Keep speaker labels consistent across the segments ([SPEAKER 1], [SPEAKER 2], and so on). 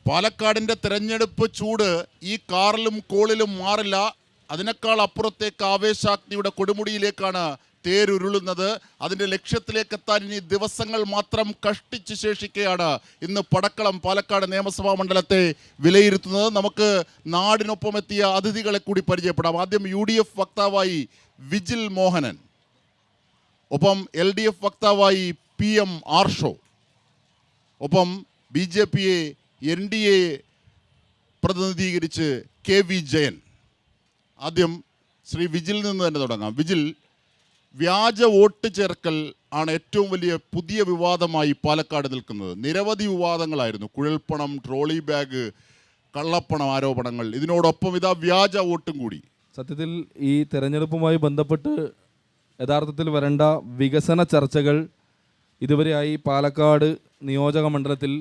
[SPEAKER 1] പാലക്കാടിൻ്റെ തെരഞ്ഞെടുപ്പ് ചൂട് ഈ കാറിലും കോളിലും മാറില്ല. അതിനേക്കാൾ അപ്പുറത്തേക്ക് ആവേശാഗ്നിയുടെ കൊടുമുടിയിലേക്കാണ് തേരുരുളുന്നത്. അതിൻ്റെ ലക്ഷ്യത്തിലേക്കെത്താൻ ഇനി ദിവസങ്ങൾ മാത്രം കഷ്ടിച്ച് ശേഷിക്കുകയാണ്. ഇന്ന് പടക്കളം പാലക്കാട് നിയമസഭാ മണ്ഡലത്തെ വിലയിരുത്തുന്നത്. നമുക്ക് നാടിനൊപ്പം എത്തിയ അതിഥികളെ കൂടി പരിചയപ്പെടാം. ആദ്യം UDF വക്താവായി വിജിൽ മോഹനൻ, ഒപ്പം LDF വക്താവായി PM ആർഷോ, ഒപ്പം BJP NDA പ്രതിനിധീകരിച്ച് KV ജയൻ. ആദ്യം ശ്രീ വിജിൽ നിന്ന് തന്നെ തുടങ്ങാം. വിജിൽ, വ്യാജ വോട്ട് ചേർക്കൽ ആണ് ഏറ്റവും വലിയ പുതിയ വിവാദമായി പാലക്കാട് നിൽക്കുന്നത്. നിരവധി വിവാദങ്ങളായിരുന്നു. കുഴൽപ്പണം, ട്രോളി ബാഗ്, കള്ളപ്പണം ആരോപണങ്ങൾ. ഇതിനോടൊപ്പം ഇതാ വ്യാജ വോട്ടും കൂടി.
[SPEAKER 2] സത്യത്തിൽ ഈ തെരഞ്ഞെടുപ്പുമായി ബന്ധപ്പെട്ട് യഥാർത്ഥത്തിൽ വരേണ്ട വികസന ചർച്ചകൾ ഇതുവരെയായി പാലക്കാട് നിയോജക മണ്ഡലത്തിൽ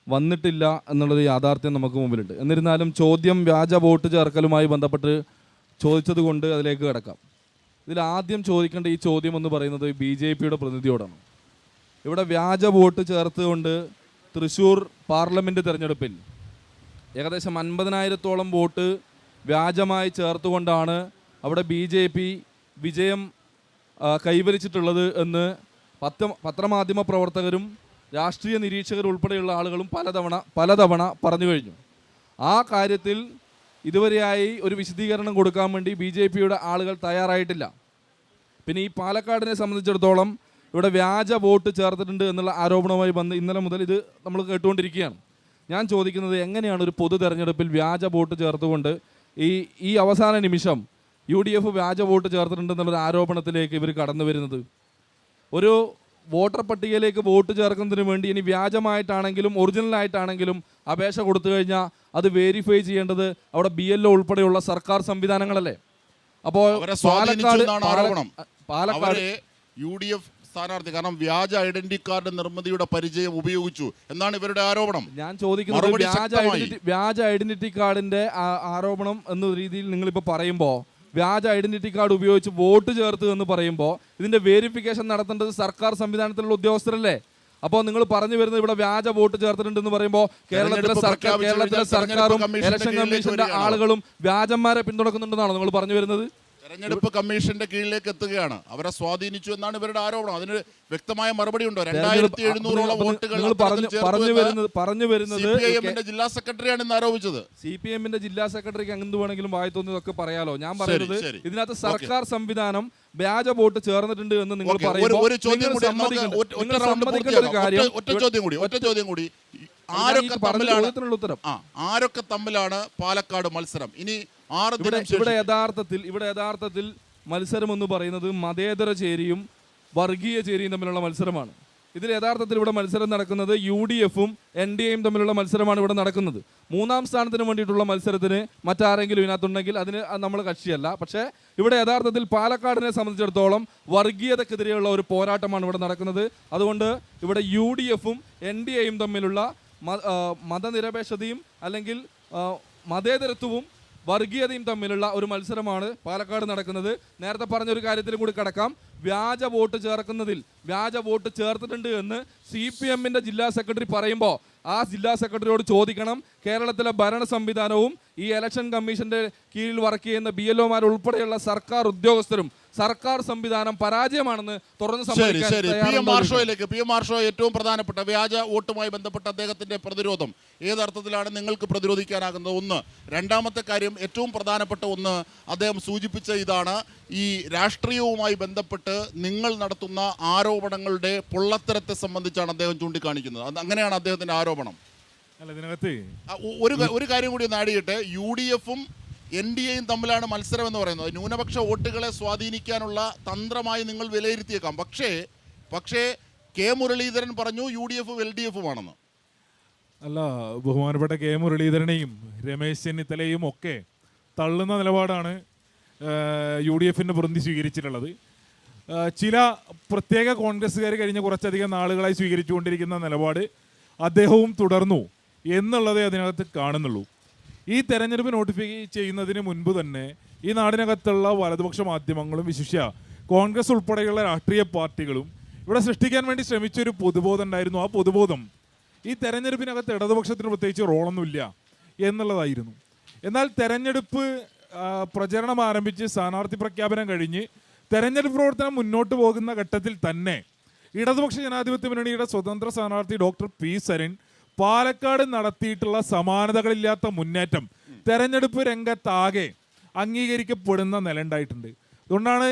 [SPEAKER 2] വന്നിട്ടില്ല എന്നുള്ളൊരു യാഥാർത്ഥ്യം നമുക്ക് മുമ്പിലുണ്ട്. എന്നിരുന്നാലും ചോദ്യം വ്യാജ വോട്ട് ചേർക്കലുമായി ബന്ധപ്പെട്ട് ചോദിച്ചത് കൊണ്ട് അതിലേക്ക് കിടക്കാം. ഇതിൽ ആദ്യം ചോദിക്കേണ്ട ഈ ചോദ്യം എന്ന് പറയുന്നത് BJPയുടെ പ്രതിനിധിയോടാണ്. ഇവിടെ വ്യാജ വോട്ട് ചേർത്തുകൊണ്ട് തൃശ്ശൂർ പാർലമെൻറ്റ് തെരഞ്ഞെടുപ്പിൽ ഏകദേശം 50,000-ഓളം വോട്ട് വ്യാജമായി ചേർത്തുകൊണ്ടാണ് അവിടെ BJP വിജയം കൈവരിച്ചിട്ടുള്ളത് എന്ന് പത്രമാധ്യമ പ്രവർത്തകരും രാഷ്ട്രീയ നിരീക്ഷകർ ഉൾപ്പെടെയുള്ള ആളുകളും പലതവണ പറഞ്ഞു കഴിഞ്ഞു. ആ കാര്യത്തിൽ ഇതുവരെയായി ഒരു വിശദീകരണം കൊടുക്കാൻ വേണ്ടി BJPയുടെ ആളുകൾ തയ്യാറായിട്ടില്ല. പിന്നെ ഈ പാലക്കാടിനെ സംബന്ധിച്ചിടത്തോളം ഇവിടെ വ്യാജ വോട്ട് ചേർത്തിട്ടുണ്ട് എന്നുള്ള ആരോപണവുമായി ഇന്നലെ മുതൽ ഇത് നമ്മൾ കേട്ടുകൊണ്ടിരിക്കുകയാണ്. ഞാൻ ചോദിക്കുന്നത്, എങ്ങനെയാണ് ഒരു പൊതു തെരഞ്ഞെടുപ്പിൽ വ്യാജ വോട്ട് ചേർത്തുകൊണ്ട് ഈ അവസാന നിമിഷം UDF വ്യാജ വോട്ട് ചേർത്തിട്ടുണ്ട് എന്നുള്ളൊരു ആരോപണത്തിലേക്ക് ഇവർ കടന്നു വരുന്നത്? ഒരു വോട്ടർ പട്ടികയിലേക്ക് വോട്ട് ചേർക്കുന്നതിന് വേണ്ടി ഇനി വ്യാജമായിട്ടാണെങ്കിലും ഒറിജിനലായിട്ടാണെങ്കിലും അപേക്ഷ കൊടുത്തു കഴിഞ്ഞാൽ അത് വെരിഫൈ ചെയ്യേണ്ടത് അവിടെ BLO ഉൾപ്പെടെയുള്ള സർക്കാർ സംവിധാനങ്ങളല്ലേ? അപ്പോൾ പാലക്കാട്
[SPEAKER 1] UDF സ്ഥാനാർത്ഥി കാരണം വ്യാജ ഐഡന്റിറ്റി കാർഡ് നിർമ്മിതിയുടെ പരിചയം ഉപയോഗിച്ചു എന്നാണ് ഇവരുടെ ആരോപണം.
[SPEAKER 2] ഞാൻ ചോദിക്കുന്നത്, വ്യാജ ഐഡന്റിറ്റി കാർഡിന്റെ ആരോപണം എന്ന രീതിയിൽ നിങ്ങളിപ്പോൾ പറയുമ്പോൾ വ്യാജ ഐഡന്റിറ്റി കാർഡ് ഉപയോഗിച്ച് വോട്ട് ചേർത്ത് എന്ന് പറയുമ്പോൾ ഇതിന്റെ വെരിഫിക്കേഷൻ നടത്തേണ്ടത് സർക്കാർ സംവിധാനത്തിലുള്ള ഉദ്യോഗസ്ഥരല്ലേ? അപ്പോൾ നിങ്ങൾ പറഞ്ഞു വരുന്നത് ഇവിടെ വ്യാജ വോട്ട് ചേർത്തിട്ടുണ്ടെന്ന് പറയുമ്പോൾ കേരളത്തിലെ സർക്കാരും ഇലക്ഷൻ കമ്മീഷന്റെ ആളുകളും വ്യാജന്മാരെ പിന്തുണക്കുന്നുണ്ടെന്നാണോ നിങ്ങൾ പറഞ്ഞു വരുന്നത്?
[SPEAKER 1] തെരഞ്ഞെടുപ്പ് കമ്മീഷന്റെ കീഴിലേക്ക് എത്തുകയാണ്. അവരെ സ്വാധീനിച്ചു എന്നാണ് ഇവരുടെ ആരോപണം. അതിന് വ്യക്തമായ മറുപടി ഉണ്ടോ? 2,700-ഓളം വോട്ടുകൾ
[SPEAKER 2] പറഞ്ഞു വരുന്നത്
[SPEAKER 1] CPIM-ന്റെ ജില്ലാ സെക്രട്ടറിയാണ് ഇന്ന് ആരോപിച്ചത്.
[SPEAKER 2] CPM-ന്റെ ജില്ലാ സെക്രട്ടറിക്ക് എന്ത് വേണമെങ്കിലും വായി തോന്നിയതൊക്കെ പറയാലോ. ഞാൻ പറയുന്നത് ഇതിനകത്ത് സർക്കാർ സംവിധാനം വ്യാജ വോട്ട് ചേർന്നിട്ടുണ്ട് എന്ന് നിങ്ങൾ പറയുമ്പോൾ
[SPEAKER 1] ഒറ്റ ചോദ്യം കൂടി. ആരൊക്കെ തമ്മിലാണ് പാലക്കാട് മത്സരം? ഇനി
[SPEAKER 2] ഇവിടെ യഥാർത്ഥത്തിൽ മത്സരം എന്ന് പറയുന്നത് മതേതര ചേരിയും വർഗീയ ചേരിയും തമ്മിലുള്ള മത്സരമാണ്. ഇതിൽ യഥാർത്ഥത്തിൽ ഇവിടെ മത്സരം നടക്കുന്നത് UDF-ഉം NDA-യും തമ്മിലുള്ള മത്സരമാണ് ഇവിടെ നടക്കുന്നത്. 3-ാം സ്ഥാനത്തിന് വേണ്ടിയിട്ടുള്ള മത്സരത്തിന് മറ്റാരെങ്കിലും ഇതിനകത്തുണ്ടെങ്കിൽ അതിന് നമ്മൾ കക്ഷിയല്ല. പക്ഷേ ഇവിടെ യഥാർത്ഥത്തിൽ പാലക്കാടിനെ സംബന്ധിച്ചിടത്തോളം വർഗീയതക്കെതിരെയുള്ള ഒരു പോരാട്ടമാണ് ഇവിടെ നടക്കുന്നത്. അതുകൊണ്ട് ഇവിടെ UDF-ഉം NDA-യും തമ്മിലുള്ള മതനിരപേക്ഷതയും അല്ലെങ്കിൽ മതേതരത്വവും വർഗീയതയും തമ്മിലുള്ള ഒരു മത്സരമാണ് പാലക്കാട് നടക്കുന്നത്. നേരത്തെ പറഞ്ഞൊരു കാര്യത്തിലും കൂടി കടക്കാം. വ്യാജ വോട്ട് ചേർക്കുന്നതിൽ വ്യാജ വോട്ട് ചേർത്തിട്ടുണ്ട് എന്ന് CPM-ന്റെ ജില്ലാ സെക്രട്ടറി പറയുമ്പോൾ ആ ജില്ലാ സെക്രട്ടറിയോട് ചോദിക്കണം, കേരളത്തിലെ ഭരണ സംവിധാനവും ഈ ഇലക്ഷൻ കമ്മീഷന്റെ കീഴിൽ വർക്ക് ചെയ്യുന്ന BLO-മാർ ഉൾപ്പെടെയുള്ള സർക്കാർ ഉദ്യോഗസ്ഥരും സർക്കാർ സംവിധാനം പരാജയമാണെന്ന് തുറന്ന്
[SPEAKER 1] PM ആർഷോ ഏറ്റവും പ്രധാനപ്പെട്ട വ്യാജ വോട്ടുമായി ബന്ധപ്പെട്ട അദ്ദേഹത്തിന്റെ പ്രതിരോധം ഏതർത്ഥത്തിലാണ് നിങ്ങൾക്ക് പ്രതിരോധിക്കാനാകുന്നത്? ഒന്ന്. രണ്ടാമത്തെ കാര്യം, ഏറ്റവും പ്രധാനപ്പെട്ട ഒന്ന് അദ്ദേഹം സൂചിപ്പിച്ച ഇതാണ്, ഈ രാഷ്ട്രീയവുമായി ബന്ധപ്പെട്ട് നിങ്ങൾ നടത്തുന്ന ആരോപണങ്ങളുടെ പൊള്ളത്തരത്തെ സംബന്ധിച്ചാണ് അദ്ദേഹം ചൂണ്ടിക്കാണിക്കുന്നത്. അങ്ങനെയാണ് അദ്ദേഹത്തിന്റെ ആരോപണം.
[SPEAKER 3] അല്ല, ഇതിനകത്ത്
[SPEAKER 1] ഒരു കാര്യം കൂടി നാടിയിട്ട്, UDF-ഉം NDA-യും തമ്മിലാണ് മത്സരം എന്ന് പറയുന്നത്. ന്യൂനപക്ഷ വോട്ടുകളെ സ്വാധീനിക്കാനുള്ള തന്ത്രമായി നിങ്ങൾ വിലയിരുത്തിയേക്കാം. പക്ഷേ K മുരളീധരൻ പറഞ്ഞു UDF-ഉം LDF-ഉമാണെന്ന്.
[SPEAKER 3] അല്ല, ബഹുമാനപ്പെട്ട K മുരളീധരനെയും രമേശ് ചെന്നിത്തലയും ഒക്കെ തള്ളുന്ന നിലപാടാണ് UDF-ന്റെ പ്രതിനിധി സ്വീകരിച്ചിട്ടുള്ളത്. ചില പ്രത്യേക കോൺഗ്രസ്സുകാർ കഴിഞ്ഞ കുറച്ചധികം നാളുകളായി സ്വീകരിച്ചുകൊണ്ടിരിക്കുന്ന നിലപാട് അദ്ദേഹവും തുടർന്നു എന്നുള്ളതേ അതിനകത്ത് കാണുന്നുള്ളൂ. ഈ തെരഞ്ഞെടുപ്പ് നോട്ടിഫൈ ചെയ്യുന്നതിന് മുൻപ് തന്നെ ഈ നാടിനകത്തുള്ള വലതുപക്ഷ മാധ്യമങ്ങളും വിശിഷ്യ കോൺഗ്രസ് ഉൾപ്പെടെയുള്ള രാഷ്ട്രീയ പാർട്ടികളും ഇവിടെ സൃഷ്ടിക്കാൻ വേണ്ടി ശ്രമിച്ചൊരു പൊതുബോധം ഉണ്ടായിരുന്നു. ആ പൊതുബോധം ഈ തെരഞ്ഞെടുപ്പിനകത്ത് ഇടതുപക്ഷത്തിന് പ്രത്യേകിച്ച് റോളൊന്നുമില്ല എന്നുള്ളതായിരുന്നു. എന്നാൽ തെരഞ്ഞെടുപ്പ് പ്രചരണം ആരംഭിച്ച് സ്ഥാനാർത്ഥി പ്രഖ്യാപനം കഴിഞ്ഞ് തെരഞ്ഞെടുപ്പ് പ്രവർത്തനം മുന്നോട്ട് പോകുന്ന ഘട്ടത്തിൽ തന്നെ ഇടതുപക്ഷ ജനാധിപത്യ മുന്നണിയുടെ സ്വതന്ത്ര സ്ഥാനാർത്ഥി ഡോക്ടർ പി സരിൻ പാലക്കാട് നടത്തിയിട്ടുള്ള സമാനതകളില്ലാത്ത മുന്നേറ്റം തെരഞ്ഞെടുപ്പ് രംഗത്താകെ അംഗീകരിക്കപ്പെടുന്ന നിലയുണ്ടായിട്ടുണ്ട്. അതുകൊണ്ടാണ്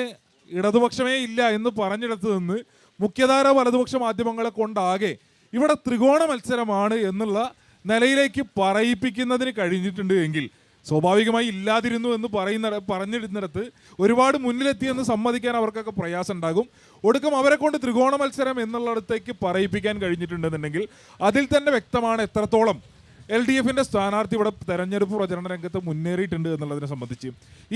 [SPEAKER 3] ഇടതുപക്ഷമേ ഇല്ല എന്ന് പറഞ്ഞിടത്ത് നിന്ന് മുഖ്യധാര വലതുപക്ഷ മാധ്യമങ്ങളെ കൊണ്ടാകെ ഇവിടെ ത്രികോണ മത്സരമാണ് എന്നുള്ള നിലയിലേക്ക് പറയിപ്പിക്കുന്നതിന് കഴിഞ്ഞിട്ടുണ്ട് എങ്കിൽ സ്വാഭാവികമായി ഇല്ലാതിരുന്നു എന്ന് പറഞ്ഞിരുന്നിടത്ത് ഒരുപാട് മുന്നിലെത്തിയെന്ന് സമ്മതിക്കാൻ അവർക്കൊക്കെ പ്രയാസം ഉണ്ടാകും. ഒടുക്കം അവരെ കൊണ്ട് ത്രികോണ മത്സരം എന്നുള്ളിടത്തേക്ക് പറയിപ്പിക്കാൻ കഴിഞ്ഞിട്ടുണ്ടെന്നുണ്ടെങ്കിൽ അതിൽ തന്നെ വ്യക്തമാണ് എത്രത്തോളം LDFിൻ്റെ സ്ഥാനാർത്ഥി ഇവിടെ തെരഞ്ഞെടുപ്പ് പ്രചരണ രംഗത്ത് മുന്നേറിയിട്ടുണ്ട് എന്നുള്ളതിനെ സംബന്ധിച്ച്.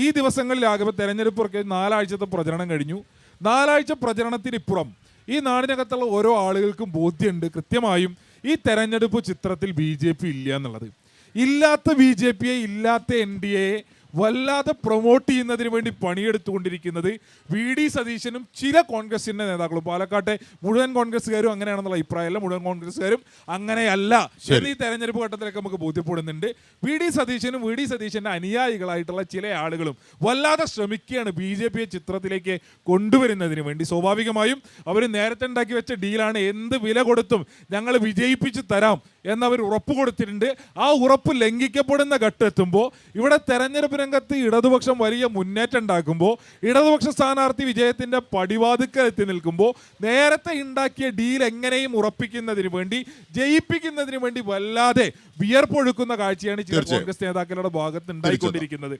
[SPEAKER 3] ഈ ദിവസങ്ങളിലാകെ തെരഞ്ഞെടുപ്പ് 4 ആഴ്ചത്തെ പ്രചരണം കഴിഞ്ഞു. 4 ആഴ്ച പ്രചരണത്തിനിപ്പുറം ഈ നാടിനകത്തുള്ള ഓരോ ആളുകൾക്കും ബോധ്യമുണ്ട് കൃത്യമായും ഈ തെരഞ്ഞെടുപ്പ് ചിത്രത്തിൽ BJP ഇല്ല എന്നുള്ളത്. ഇല്ലാത്ത BJPയെ ഇല്ലാത്ത NDAയെ വല്ലാതെ പ്രൊമോട്ട് ചെയ്യുന്നതിന് വേണ്ടി പണിയെടുത്തുകൊണ്ടിരിക്കുന്നത് VD സതീശനും ചില കോൺഗ്രസിൻ്റെ നേതാക്കളും. പാലക്കാട്ടെ മുഴുവൻ കോൺഗ്രസ്സുകാരും അങ്ങനെയാണെന്നുള്ള അഭിപ്രായമല്ല, മുഴുവൻ കോൺഗ്രസ്സുകാരും അങ്ങനെയല്ല എന്ന് ഈ തെരഞ്ഞെടുപ്പ് ഘട്ടത്തിലൊക്കെ നമുക്ക് ബോധ്യപ്പെടുന്നുണ്ട്. VD സതീശനും VD സതീശൻ്റെ അനുയായികളായിട്ടുള്ള ചില ആളുകളും വല്ലാതെ ശ്രമിക്കുകയാണ് BJPയെ ചിത്രത്തിലേക്ക് കൊണ്ടുവരുന്നതിന് വേണ്ടി. സ്വാഭാവികമായും അവർ നേരത്തെ ഉണ്ടാക്കി വെച്ച ഡീലാണ്, എന്ത് വില കൊടുത്തും ഞങ്ങൾ വിജയിപ്പിച്ച് തരാം എന്നവർ ഉറപ്പ് കൊടുത്തിട്ടുണ്ട്. ആ ഉറപ്പ് ലംഘിക്കപ്പെടുന്ന ഘട്ടം എത്തുമ്പോൾ ഇവിടെ തെരഞ്ഞെടുപ്പ് രംഗത്ത് ഇടതുപക്ഷം വലിയ മുന്നേറ്റം ഉണ്ടാക്കുമ്പോൾ, ഇടതുപക്ഷ സ്ഥാനാർത്ഥി വിജയത്തിന്റെ പടിവാതിക്കൽ എത്തി നിൽക്കുമ്പോൾ നേരത്തെ ഉണ്ടാക്കിയ ഡീൽ എങ്ങനെയും ഉറപ്പിക്കുന്നതിന് വേണ്ടി, ജയിപ്പിക്കുന്നതിന് വേണ്ടി വല്ലാതെ വിയർപ്പൊഴുക്കുന്ന കാഴ്ചയാണ് ചില കോൺഗ്രസ് നേതാക്കളുടെ ഭാഗത്ത് ഉണ്ടായിക്കൊണ്ടിരിക്കുന്നത്.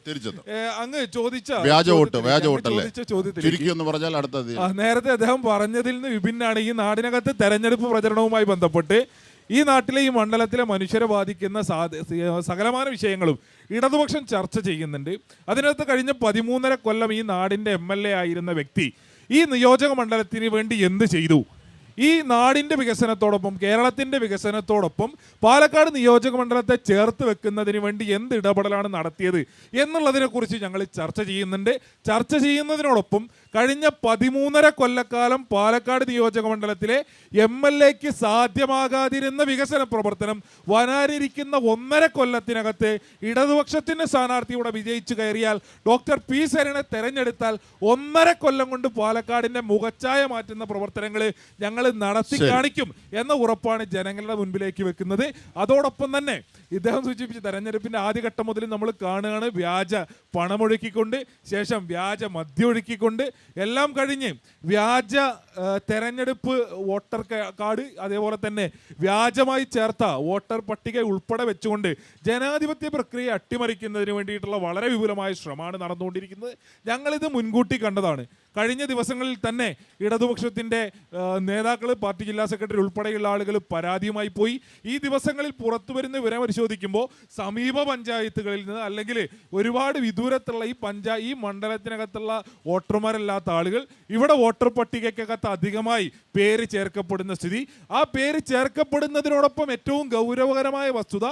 [SPEAKER 3] അങ്ങ് ചോദിച്ച നേരത്തെ അദ്ദേഹം പറഞ്ഞതിൽ നിന്ന് വിഭിന്നാണ് ഈ നാടിനകത്ത് തെരഞ്ഞെടുപ്പ് പ്രചരണവുമായി ബന്ധപ്പെട്ട് ഈ നാട്ടിലെ ഈ മണ്ഡലത്തിലെ മനുഷ്യരെ ബാധിക്കുന്ന സകലമാന വിഷയങ്ങളും ഇടതുപക്ഷം ചർച്ച ചെയ്യുന്നുണ്ട്. അതിനകത്ത് കഴിഞ്ഞ 13.5 കൊല്ലം ഈ നാടിൻ്റെ MLA ആയിരുന്ന വ്യക്തി ഈ നിയോജക മണ്ഡലത്തിന് വേണ്ടി എന്ത് ചെയ്തു, ഈ നാടിൻ്റെ വികസനത്തോടൊപ്പം കേരളത്തിൻ്റെ വികസനത്തോടൊപ്പം പാലക്കാട് നിയോജക മണ്ഡലത്തെ ചേർത്ത് വെക്കുന്നതിന് വേണ്ടി എന്ത് ഇടപെടലാണ് നടത്തിയത് എന്നുള്ളതിനെക്കുറിച്ച് ഞങ്ങൾ ചർച്ച ചെയ്യുന്നുണ്ട്. ചർച്ച ചെയ്യുന്നതിനോടൊപ്പം കഴിഞ്ഞ 13.5 കൊല്ലക്കാലം പാലക്കാട് നിയോജക മണ്ഡലത്തിലെ MLAക്ക് സാധ്യമാകാതിരുന്ന വികസന പ്രവർത്തനം വരാനിരിക്കുന്ന 1.5 കൊല്ലത്തിനകത്ത് ഇടതുപക്ഷത്തിൻ്റെ സ്ഥാനാർത്ഥി ഇവിടെ വിജയിച്ചു കയറിയാൽ, ഡോക്ടർ പി സരിനെ തെരഞ്ഞെടുത്താൽ 1.5 കൊല്ലം കൊണ്ട് പാലക്കാടിൻ്റെ മുഖച്ഛായ മാറ്റുന്ന പ്രവർത്തനങ്ങൾ ഞങ്ങൾ നടത്തി കാണിക്കും എന്ന ഉറപ്പാണ് ജനങ്ങളുടെ മുൻപിലേക്ക് വെക്കുന്നത്. അതോടൊപ്പം തന്നെ ഇദ്ദേഹം സൂചിപ്പിച്ച തെരഞ്ഞെടുപ്പിൻ്റെ ആദ്യഘട്ടം മുതൽ നമ്മൾ കാണുകയാണ് വ്യാജ പണമൊഴുക്കിക്കൊണ്ട്, ശേഷം വ്യാജ മദ്യമൊഴുക്കിക്കൊണ്ട്, എല്ലാം കഴിഞ്ഞ് വ്യാജ തെരഞ്ഞെടുപ്പ് വോട്ടർ കാർഡ്, അതേപോലെ തന്നെ വ്യാജമായി ചേർത്ത വോട്ടർ പട്ടിക ഉൾപ്പെടെ വെച്ചുകൊണ്ട് ജനാധിപത്യ പ്രക്രിയ അട്ടിമറിക്കുന്നതിന് വേണ്ടിയിട്ടുള്ള വളരെ വിപുലമായ ശ്രമമാണ് നടന്നുകൊണ്ടിരിക്കുന്നത്. ഞങ്ങളിത് മുൻകൂട്ടി കണ്ടതാണ്. കഴിഞ്ഞ ദിവസങ്ങളിൽ തന്നെ ഇടതുപക്ഷത്തിൻ്റെ നേതാക്കൾ, പാർട്ടി ജില്ലാ സെക്രട്ടറി ഉൾപ്പെടെയുള്ള ആളുകൾ പരാതിയുമായി പോയി. ഈ ദിവസങ്ങളിൽ പുറത്തു വരുന്ന വിവരം പരിശോധിക്കുമ്പോൾ സമീപ പഞ്ചായത്തുകളിൽ നിന്ന് അല്ലെങ്കിൽ ഒരുപാട് വിദൂരത്തുള്ള ഈ മണ്ഡലത്തിനകത്തുള്ള വോട്ടർമാരല്ലാത്ത ആളുകൾ ഇവിടെ വോട്ടർ പട്ടികയ്ക്കകത്ത് അധികമായി പേര് ചേർക്കപ്പെടുന്ന സ്ഥിതി. ആ പേര് ചേർക്കപ്പെടുന്നതിനോടൊപ്പം ഏറ്റവും ഗൗരവകരമായ വസ്തുത,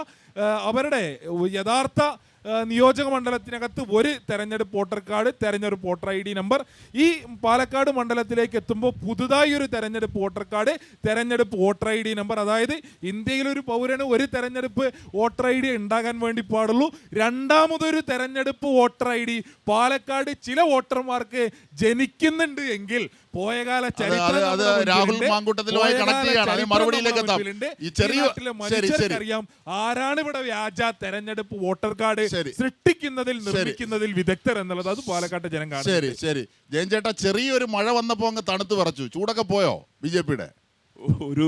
[SPEAKER 3] അവരുടെ യഥാർത്ഥ നിയോജക മണ്ഡലത്തിനകത്ത് ഒരു തെരഞ്ഞെടുപ്പ് വോട്ടർ കാർഡ്, തെരഞ്ഞെടുപ്പ് വോട്ടർ ID നമ്പർ, ഈ പാലക്കാട് മണ്ഡലത്തിലേക്ക് എത്തുമ്പോൾ പുതുതായി ഒരു തെരഞ്ഞെടുപ്പ് വോട്ടർ കാർഡ്, തെരഞ്ഞെടുപ്പ് വോട്ടർ ID നമ്പർ. അതായത് ഇന്ത്യയിലൊരു പൗരന് ഒരു തെരഞ്ഞെടുപ്പ് വോട്ടർ ID ഉണ്ടാകാൻ വേണ്ടി പാടുള്ളൂ. രണ്ടാമതൊരു തെരഞ്ഞെടുപ്പ് വോട്ടർ ID പാലക്കാട് ചില വോട്ടർമാർക്ക് ജനിക്കുന്നുണ്ട് എങ്കിൽ പോയകാല ചരിത്രമറിയാം ആരാണ് ഇവിടെ വ്യാജ തെരഞ്ഞെടുപ്പ് വോട്ടർ കാർഡ് സൃഷ്ടിക്കുന്നതിൽ നിർമ്മിക്കുന്നതിൽ വിദഗ്ധർ എന്നുള്ളത്. അത് പാലക്കാട്ടെ ജനം കാണും.
[SPEAKER 1] ശരി ശരി ജയൻ ചേട്ടാ, ചെറിയൊരു മഴ വന്നപ്പോ അങ്ങ് തണുത്ത് വിറച്ചു. ചൂടൊക്കെ പോയോ BJPയുടെ?
[SPEAKER 4] ഒരു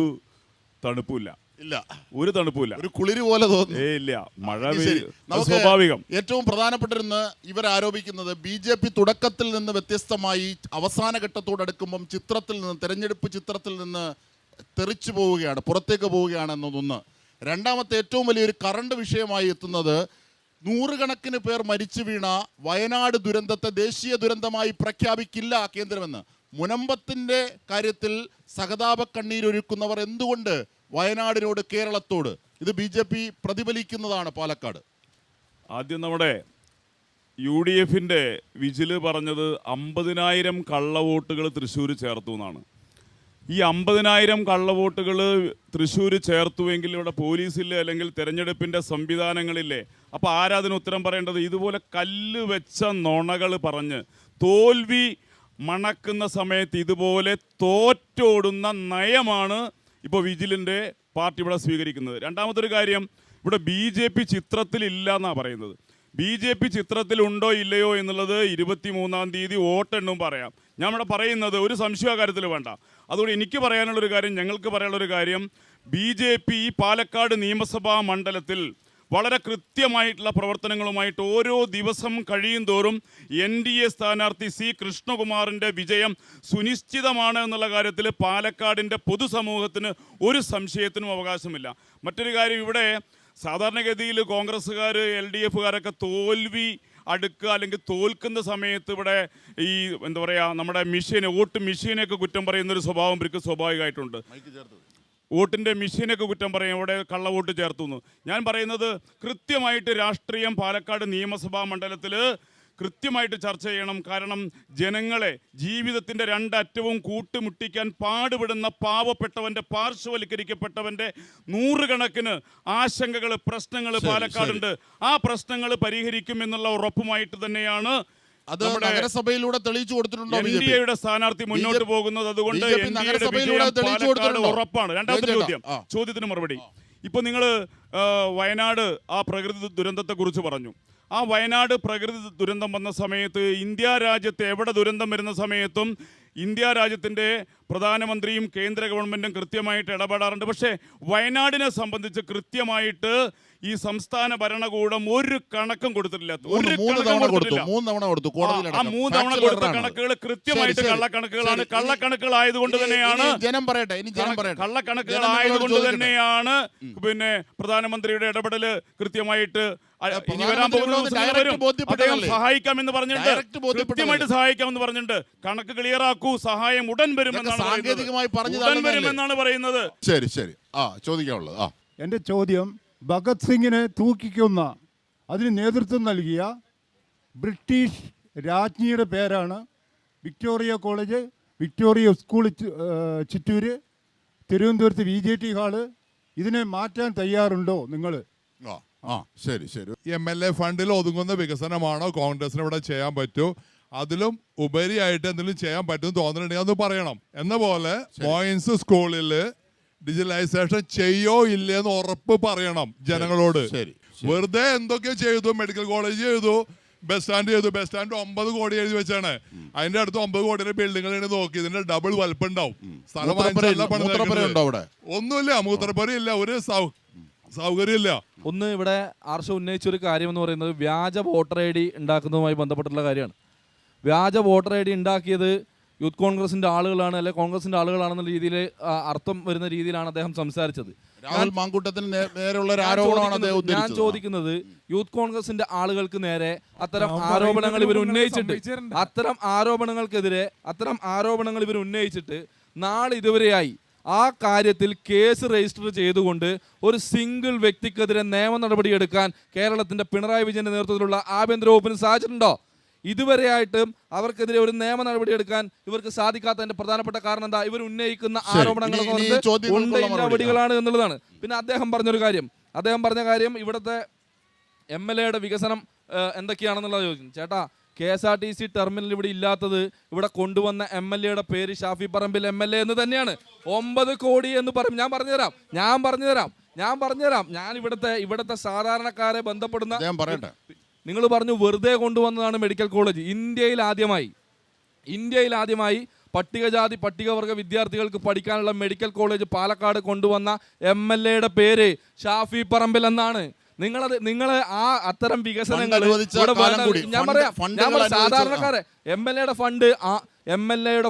[SPEAKER 4] തണുപ്പില്ല, ഇല്ല, ഒരു തണുപ്പില്ല, ഒരു
[SPEAKER 1] കുളിര് പോലെ തോന്നുന്നു.
[SPEAKER 4] ഇല്ല, മഴ സ്വാഭാവികം.
[SPEAKER 1] ഏറ്റവും പ്രധാനപ്പെട്ടിരുന്ന് ഇവർ ആരോപിക്കുന്നത് BJP തുടക്കത്തിൽ നിന്ന് വ്യത്യസ്തമായി അവസാന ഘട്ടത്തോടടുക്കുമ്പം ചിത്രത്തിൽ നിന്ന്, തെരഞ്ഞെടുപ്പ് ചിത്രത്തിൽ നിന്ന് തെറിച്ചു പോവുകയാണ്, പുറത്തേക്ക് പോവുകയാണ് എന്നതൊന്ന്. രണ്ടാമത്തെ ഏറ്റവും വലിയൊരു കറണ്ട് വിഷയമായി എത്തുന്നത്, 100 കണക്കിന് പേർ മരിച്ചു വീണ വയനാട് ദുരന്തത്തെ ദേശീയ ദുരന്തമായി പ്രഖ്യാപിക്കില്ല കേന്ദ്രമെന്ന്. മുനമ്പത്തിൻ്റെ കാര്യത്തിൽ സഹതാപ കണ്ണീരൊഴുക്കുന്നവർ എന്തുകൊണ്ട് വയനാടിനോട്, കേരളത്തോട്? ഇത് BJP പ്രതിഫലിക്കുന്നതാണ് പാലക്കാട്.
[SPEAKER 4] ആദ്യം നമ്മുടെ UDFിൻ്റെ വിജില് പറഞ്ഞത് 50,000 കള്ളവോട്ടുകൾ തൃശ്ശൂർ ചേർത്തു എന്നാണ്. ഈ 50,000 കള്ളവോട്ടുകൾ തൃശ്ശൂർ ചേർത്തുവെങ്കിൽ ഇവിടെ പോലീസില്ലേ അല്ലെങ്കിൽ തെരഞ്ഞെടുപ്പിൻ്റെ സംവിധാനങ്ങളില്ലേ? അപ്പോൾ ആരാതിന് ഉത്തരം പറയേണ്ടത്? ഇതുപോലെ കല്ല് വെച്ച നുണകൾ പറഞ്ഞ് തോൽവി മണക്കുന്ന സമയത്ത് ഇതുപോലെ തോറ്റോടുന്ന നയമാണ് ഇപ്പോൾ വിജിലിൻ്റെ പാർട്ടി ഇവിടെ സ്വീകരിക്കുന്നത്. രണ്ടാമതൊരു കാര്യം, ഇവിടെ BJP ചിത്രത്തിലില്ല എന്നാണ് പറയുന്നത്. BJP ചിത്രത്തിലുണ്ടോ ഇല്ലയോ എന്നുള്ളത് 23-ാം തീയതി വോട്ടെണ്ണും പറയാം. ഞാൻ ഇവിടെ പറയുന്നത് ഒരു സംശയ കാര്യത്തിൽ വേണ്ട. അതുകൊണ്ട് എനിക്ക് പറയാനുള്ളൊരു കാര്യം, ഞങ്ങൾക്ക് പറയാനുള്ളൊരു കാര്യം, BJP ഈ പാലക്കാട് നിയമസഭാ മണ്ഡലത്തിൽ വളരെ കൃത്യമായിട്ടുള്ള പ്രവർത്തനങ്ങളുമായിട്ട് ഓരോ ദിവസം കഴിയും തോറും NDA സ്ഥാനാർത്ഥി C. കൃഷ്ണകുമാറിൻ്റെ വിജയം സുനിശ്ചിതമാണ് എന്നുള്ള കാര്യത്തിൽ പാലക്കാടിൻ്റെ പൊതുസമൂഹത്തിന് ഒരു സംശയത്തിനും അവകാശമില്ല. മറ്റൊരു കാര്യം, ഇവിടെ സാധാരണഗതിയിൽ കോൺഗ്രസ്സുകാർ LDFകാരൊക്കെ തോൽവി അടുക്കുക അല്ലെങ്കിൽ തോൽക്കുന്ന സമയത്ത് ഇവിടെ ഈ എന്താ പറയുക, നമ്മുടെ വോട്ട് മെഷീനൊക്കെ കുറ്റം പറയുന്നൊരു സ്വഭാവം ഇവർക്ക് സ്വാഭാവികമായിട്ടുണ്ട്. വോട്ടിൻ്റെ മെഷീനൊക്കെ കുറ്റം പറയും, ഇവിടെ കള്ളവോട്ട് ചേർത്തു എന്ന്. ഞാൻ പറയുന്നത് കൃത്യമായിട്ട് രാഷ്ട്രീയം പാലക്കാട് നിയമസഭാ മണ്ഡലത്തിൽ കൃത്യമായിട്ട് ചർച്ച ചെയ്യണം. കാരണം ജനങ്ങളെ ജീവിതത്തിൻ്റെ രണ്ടറ്റവും കൂട്ടുമുട്ടിക്കാൻ പാടുപെടുന്ന പാവപ്പെട്ടവൻ്റെ, പാർശ്വവൽക്കരിക്കപ്പെട്ടവൻ്റെ നൂറുകണക്കിന് ആശങ്കകൾ, പ്രശ്നങ്ങൾ പാലക്കാടുണ്ട്. ആ പ്രശ്നങ്ങൾ പരിഹരിക്കുമെന്നുള്ള ഉറപ്പുമായിട്ട് തന്നെയാണ്
[SPEAKER 1] അത് നഗരസഭയിലൂടെ തെളിയിച്ചു കൊടുത്തിട്ടുണ്ടോ?
[SPEAKER 4] NDAയുടെ സ്ഥാനാർത്ഥി മുന്നോട്ട് പോകുന്നത്. അതുകൊണ്ട് ഉറപ്പാണ്. രണ്ടാമത്തെ ചോദ്യത്തിന് മറുപടി. ഇപ്പൊ നിങ്ങൾ വയനാട് ആ പ്രകൃതി ദുരന്തത്തെ കുറിച്ച് പറഞ്ഞു. ആ വയനാട് പ്രകൃതി ദുരന്തം വന്ന സമയത്ത് ഇന്ത്യ രാജ്യത്ത് എവിടെ ദുരന്തം വരുന്ന സമയത്തും ഇന്ത്യ രാജ്യത്തിൻ്റെ പ്രധാനമന്ത്രിയും കേന്ദ്ര ഗവൺമെൻറ്റും കൃത്യമായിട്ട് ഇടപെടാറുണ്ട്. പക്ഷേ വയനാടിനെ സംബന്ധിച്ച് കൃത്യമായിട്ട് ഈ സംസ്ഥാന ഭരണകൂടം ഒരു കണക്കും കൊടുത്തിട്ടില്ല. ആ 3 തവണ കൊടുത്ത കണക്കുകൾ കൃത്യമായിട്ട് കള്ളക്കണക്കുകളാണ്. കള്ളക്കണക്കുകളായതുകൊണ്ട് തന്നെയാണ് കള്ളക്കണക്കുകളായതുകൊണ്ട് തന്നെയാണ് പിന്നെ പ്രധാനമന്ത്രിയുടെ ഇടപെടൽ കൃത്യമായിട്ട് ഇനി വരാൻ പോകുന്നത് അദ്ദേഹം സഹായിക്കാമെന്ന് പറഞ്ഞിട്ടുണ്ട്. കൃത്യമായിട്ട് സഹായിക്കാമെന്ന് പറഞ്ഞിട്ടുണ്ട്. കണക്ക് ക്ലിയർ ആക്കൂ, സഹായം ഉടൻ വരുമെന്നാണ് പറയുന്നത്.
[SPEAKER 1] ശരി ശരി, ചോദിക്കാനുള്ളത്.
[SPEAKER 5] എൻ്റെ ചോദ്യം, ഭഗത് സിംഗിനെ തൂക്കിക്കൊന്ന അതിന് നേതൃത്വം നൽകിയ ബ്രിട്ടീഷ് രാജ്ഞിയുടെ പേരാണ്. Victoria college, Victoria school Chittur, തിരുവനന്തപുരത്ത് VJT ഹാള്. ഇതിനെ മാറ്റാൻ തയ്യാറുണ്ടോ നിങ്ങൾ?
[SPEAKER 1] ശരി ശരി.
[SPEAKER 6] MLA ഫണ്ടിൽ ഒതുങ്ങുന്ന വികസനമാണോ കോൺഗ്രസിന് ഇവിടെ ചെയ്യാൻ പറ്റൂ? അതിലും ഉപരിയായിട്ട് എന്തെങ്കിലും ചെയ്യാൻ പറ്റുമെന്ന് തോന്നുന്നുണ്ടെങ്കിൽ അത് പറയണം. എന്ന പോലെ മോയിൻസ് സ്കൂളിൽ ഡിജിറ്റലൈസേഷൻ ചെയ്യോ ഇല്ലേന്ന് ഉറപ്പ് പറയണം ജനങ്ങളോട്. വെറുതെ എന്തൊക്കെയോ ചെയ്തു, മെഡിക്കൽ കോളേജ് ചെയ്തു, ബസ് സ്റ്റാൻഡ് ചെയ്തു. ബസ് സ്റ്റാൻഡ് 9 കോടി എഴുതി വെച്ചാണ്. അതിന്റെ അടുത്ത് 9 കോടിയുടെ ബിൽഡിങ്ങുകൾ നോക്കി, ഇതിന്റെ ഡബിൾ വലുപ്പുണ്ടാവും. സ്ഥലം ഒന്നുമില്ല, മൂത്രപ്പുര ഇല്ല, ഒരു സൗകര്യമില്ല.
[SPEAKER 2] ഒന്ന് ഇവിടെ ആർഷ ഉന്നയിച്ചൊരു കാര്യം എന്ന് പറയുന്നത് വ്യാജ വോട്ടർ ID ഉണ്ടാക്കുന്നതുമായി ബന്ധപ്പെട്ടുള്ള കാര്യമാണ്. വ്യാജ വോട്ടർ ID ഉണ്ടാക്കിയത് യൂത്ത് കോൺഗ്രസിന്റെ ആളുകളാണ്, അല്ലെ കോൺഗ്രസിന്റെ ആളുകളാണെന്ന രീതിയിൽ അർത്ഥം വരുന്ന രീതിയിലാണ് അദ്ദേഹം സംസാരിച്ചത്. ഞാൻ ചോദിക്കുന്നത്, യൂത്ത് കോൺഗ്രസിന്റെ ആളുകൾക്ക് നേരെ അത്തരം ആരോപണങ്ങൾ ഇവർ ഉന്നയിച്ചിട്ട് നാളെ ഇതുവരെയായി ആ കാര്യത്തിൽ കേസ് രജിസ്റ്റർ ചെയ്തുകൊണ്ട് ഒരു സിംഗിൾ വ്യക്തിക്കെതിരെ നിയമ നടപടിയെടുക്കാൻ കേരളത്തിന്റെ പിണറായി വിജയന്റെ നേതൃത്വത്തിലുള്ള ആഭ്യന്തര വകുപ്പിന് സാധിച്ചിട്ടുണ്ടോ? ഇതുവരെയായിട്ടും അവർക്കെതിരെ ഒരു നിയമ നടപടി എടുക്കാൻ ഇവർക്ക് സാധിക്കാത്തതിന്റെ പ്രധാനപ്പെട്ട കാരണം എന്താ? ഇവർ ഉന്നയിക്കുന്ന ആരോപണങ്ങൾ നടപടികളാണ് എന്നുള്ളതാണ്. പിന്നെ അദ്ദേഹം പറഞ്ഞ കാര്യം ഇവിടുത്തെ MLAയുടെ വികസനം എന്തൊക്കെയാണെന്നുള്ളത് ചോദിച്ചു. ചേട്ടാ, KSRTC ടെർമിനൽ ഇവിടെ ഇല്ലാത്തത് ഇവിടെ കൊണ്ടുവന്ന MLAയുടെ പേര് ഷാഫി പറമ്പിൽ MLA എന്ന് തന്നെയാണ്. 9 കോടി എന്ന് പറയും. ഞാൻ പറഞ്ഞുതരാം. ഞാൻ ഇവിടുത്തെ സാധാരണക്കാരെ ബന്ധപ്പെടുന്ന, നിങ്ങൾ പറഞ്ഞു വെറുതെ കൊണ്ടുവന്നതാണ് മെഡിക്കൽ കോളേജ്. ഇന്ത്യയിൽ ആദ്യമായി പട്ടികജാതി പട്ടികവർഗ വിദ്യാർത്ഥികൾക്ക് പഠിക്കാനുള്ള മെഡിക്കൽ കോളേജ് പാലക്കാട് കൊണ്ടുവന്ന MLAയുടെ പേര് ഷാഫി പറമ്പിൽ എന്നാണ്. നിങ്ങൾ ആ അത്തരം വികസനങ്ങൾ ഞാൻ പറയാം സാധാരണക്കാരെ MLAയുടെ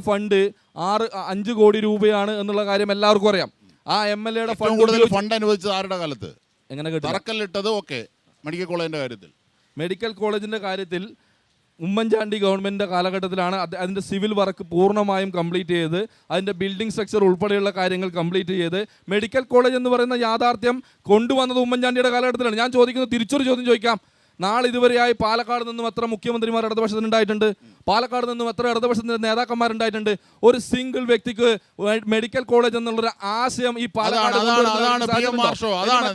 [SPEAKER 2] ഫണ്ട് 5 കോടി രൂപയാണ് എന്നുള്ള കാര്യം എല്ലാവർക്കും അറിയാം. ആ MLAയുടെ
[SPEAKER 1] ഫണ്ട് അനുവദിച്ചത് ആരുടെ കാലത്ത്?
[SPEAKER 2] എങ്ങനെ മെഡിക്കൽ കോളേജിന്റെ കാര്യത്തിൽ ഉമ്മൻചാണ്ടി ഗവൺമെന്റിന്റെ കാലഘട്ടത്തിലാണ് അതിന്റെ സിവിൽ വർക്ക് പൂർണ്ണമായും കംപ്ലീറ്റ് ചെയ്ത്, അതിന്റെ ബിൽഡിംഗ് സ്ട്രക്ചർ ഉൾപ്പെടെയുള്ള കാര്യങ്ങൾ കംപ്ലീറ്റ് ചെയ്ത് മെഡിക്കൽ കോളേജ് എന്ന് പറയുന്ന യാഥാർത്ഥ്യം കൊണ്ടുവന്നത് ഉമ്മൻചാണ്ടിയുടെ കാലഘട്ടത്തിലാണ്. ഞാൻ ചോദിക്കുന്നത്, തിരിച്ചൊരു ചോദ്യം ചോദിക്കാം, നാളെ ഇതുവരെയായി പാലക്കാട് നിന്നും എത്ര മുഖ്യമന്ത്രിമാർ ഇടതുപക്ഷത്തിന് ഉണ്ടായിട്ടുണ്ട്, പാലക്കാട് നിന്നും എത്ര ഇടതുപക്ഷത്തിന്റെ നേതാക്കന്മാരുണ്ടായിട്ടുണ്ട്. ഒരു സിംഗിൾ വ്യക്തിക്ക് മെഡിക്കൽ കോളേജ് എന്നുള്ളൊരു ആശയം ഈ പാലക്കാട്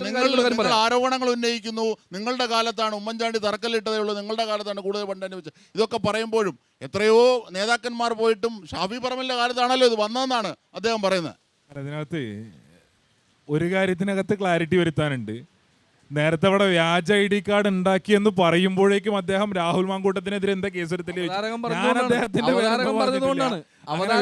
[SPEAKER 1] നിങ്ങൾ ആരോപണങ്ങൾ ഉന്നയിക്കുന്നു. നിങ്ങളുടെ കാലത്താണ് ഉമ്മൻചാണ്ടി തറക്കല്ലിട്ടതേ ഉള്ളൂ, നിങ്ങളുടെ കാലത്താണ് കൂടുതൽ ഫണ്ട് അനുവദിച്ചത്. ഇതൊക്കെ പറയുമ്പോഴും എത്രയോ നേതാക്കന്മാർ പോയിട്ടും ഷാഫി പറമ്പിലിന്റെ കാലത്താണല്ലോ ഇത് വന്നതെന്നാണ് അദ്ദേഹം പറയുന്നത്.
[SPEAKER 3] അതിനകത്ത് ഒരു കാര്യത്തിനകത്ത് ക്ലാരിറ്റി വരുത്താനുണ്ട്. നേരത്തെ അവിടെ വ്യാജ ID കാർഡ് ഉണ്ടാക്കിയെന്ന് പറയുമ്പോഴേക്കും അദ്ദേഹം രാഹുൽ മാങ്കൂട്ടത്തിനെതിരെ എന്താ കേസെടുത്തില്ല? ഞാൻ അദ്ദേഹത്തിന്റെ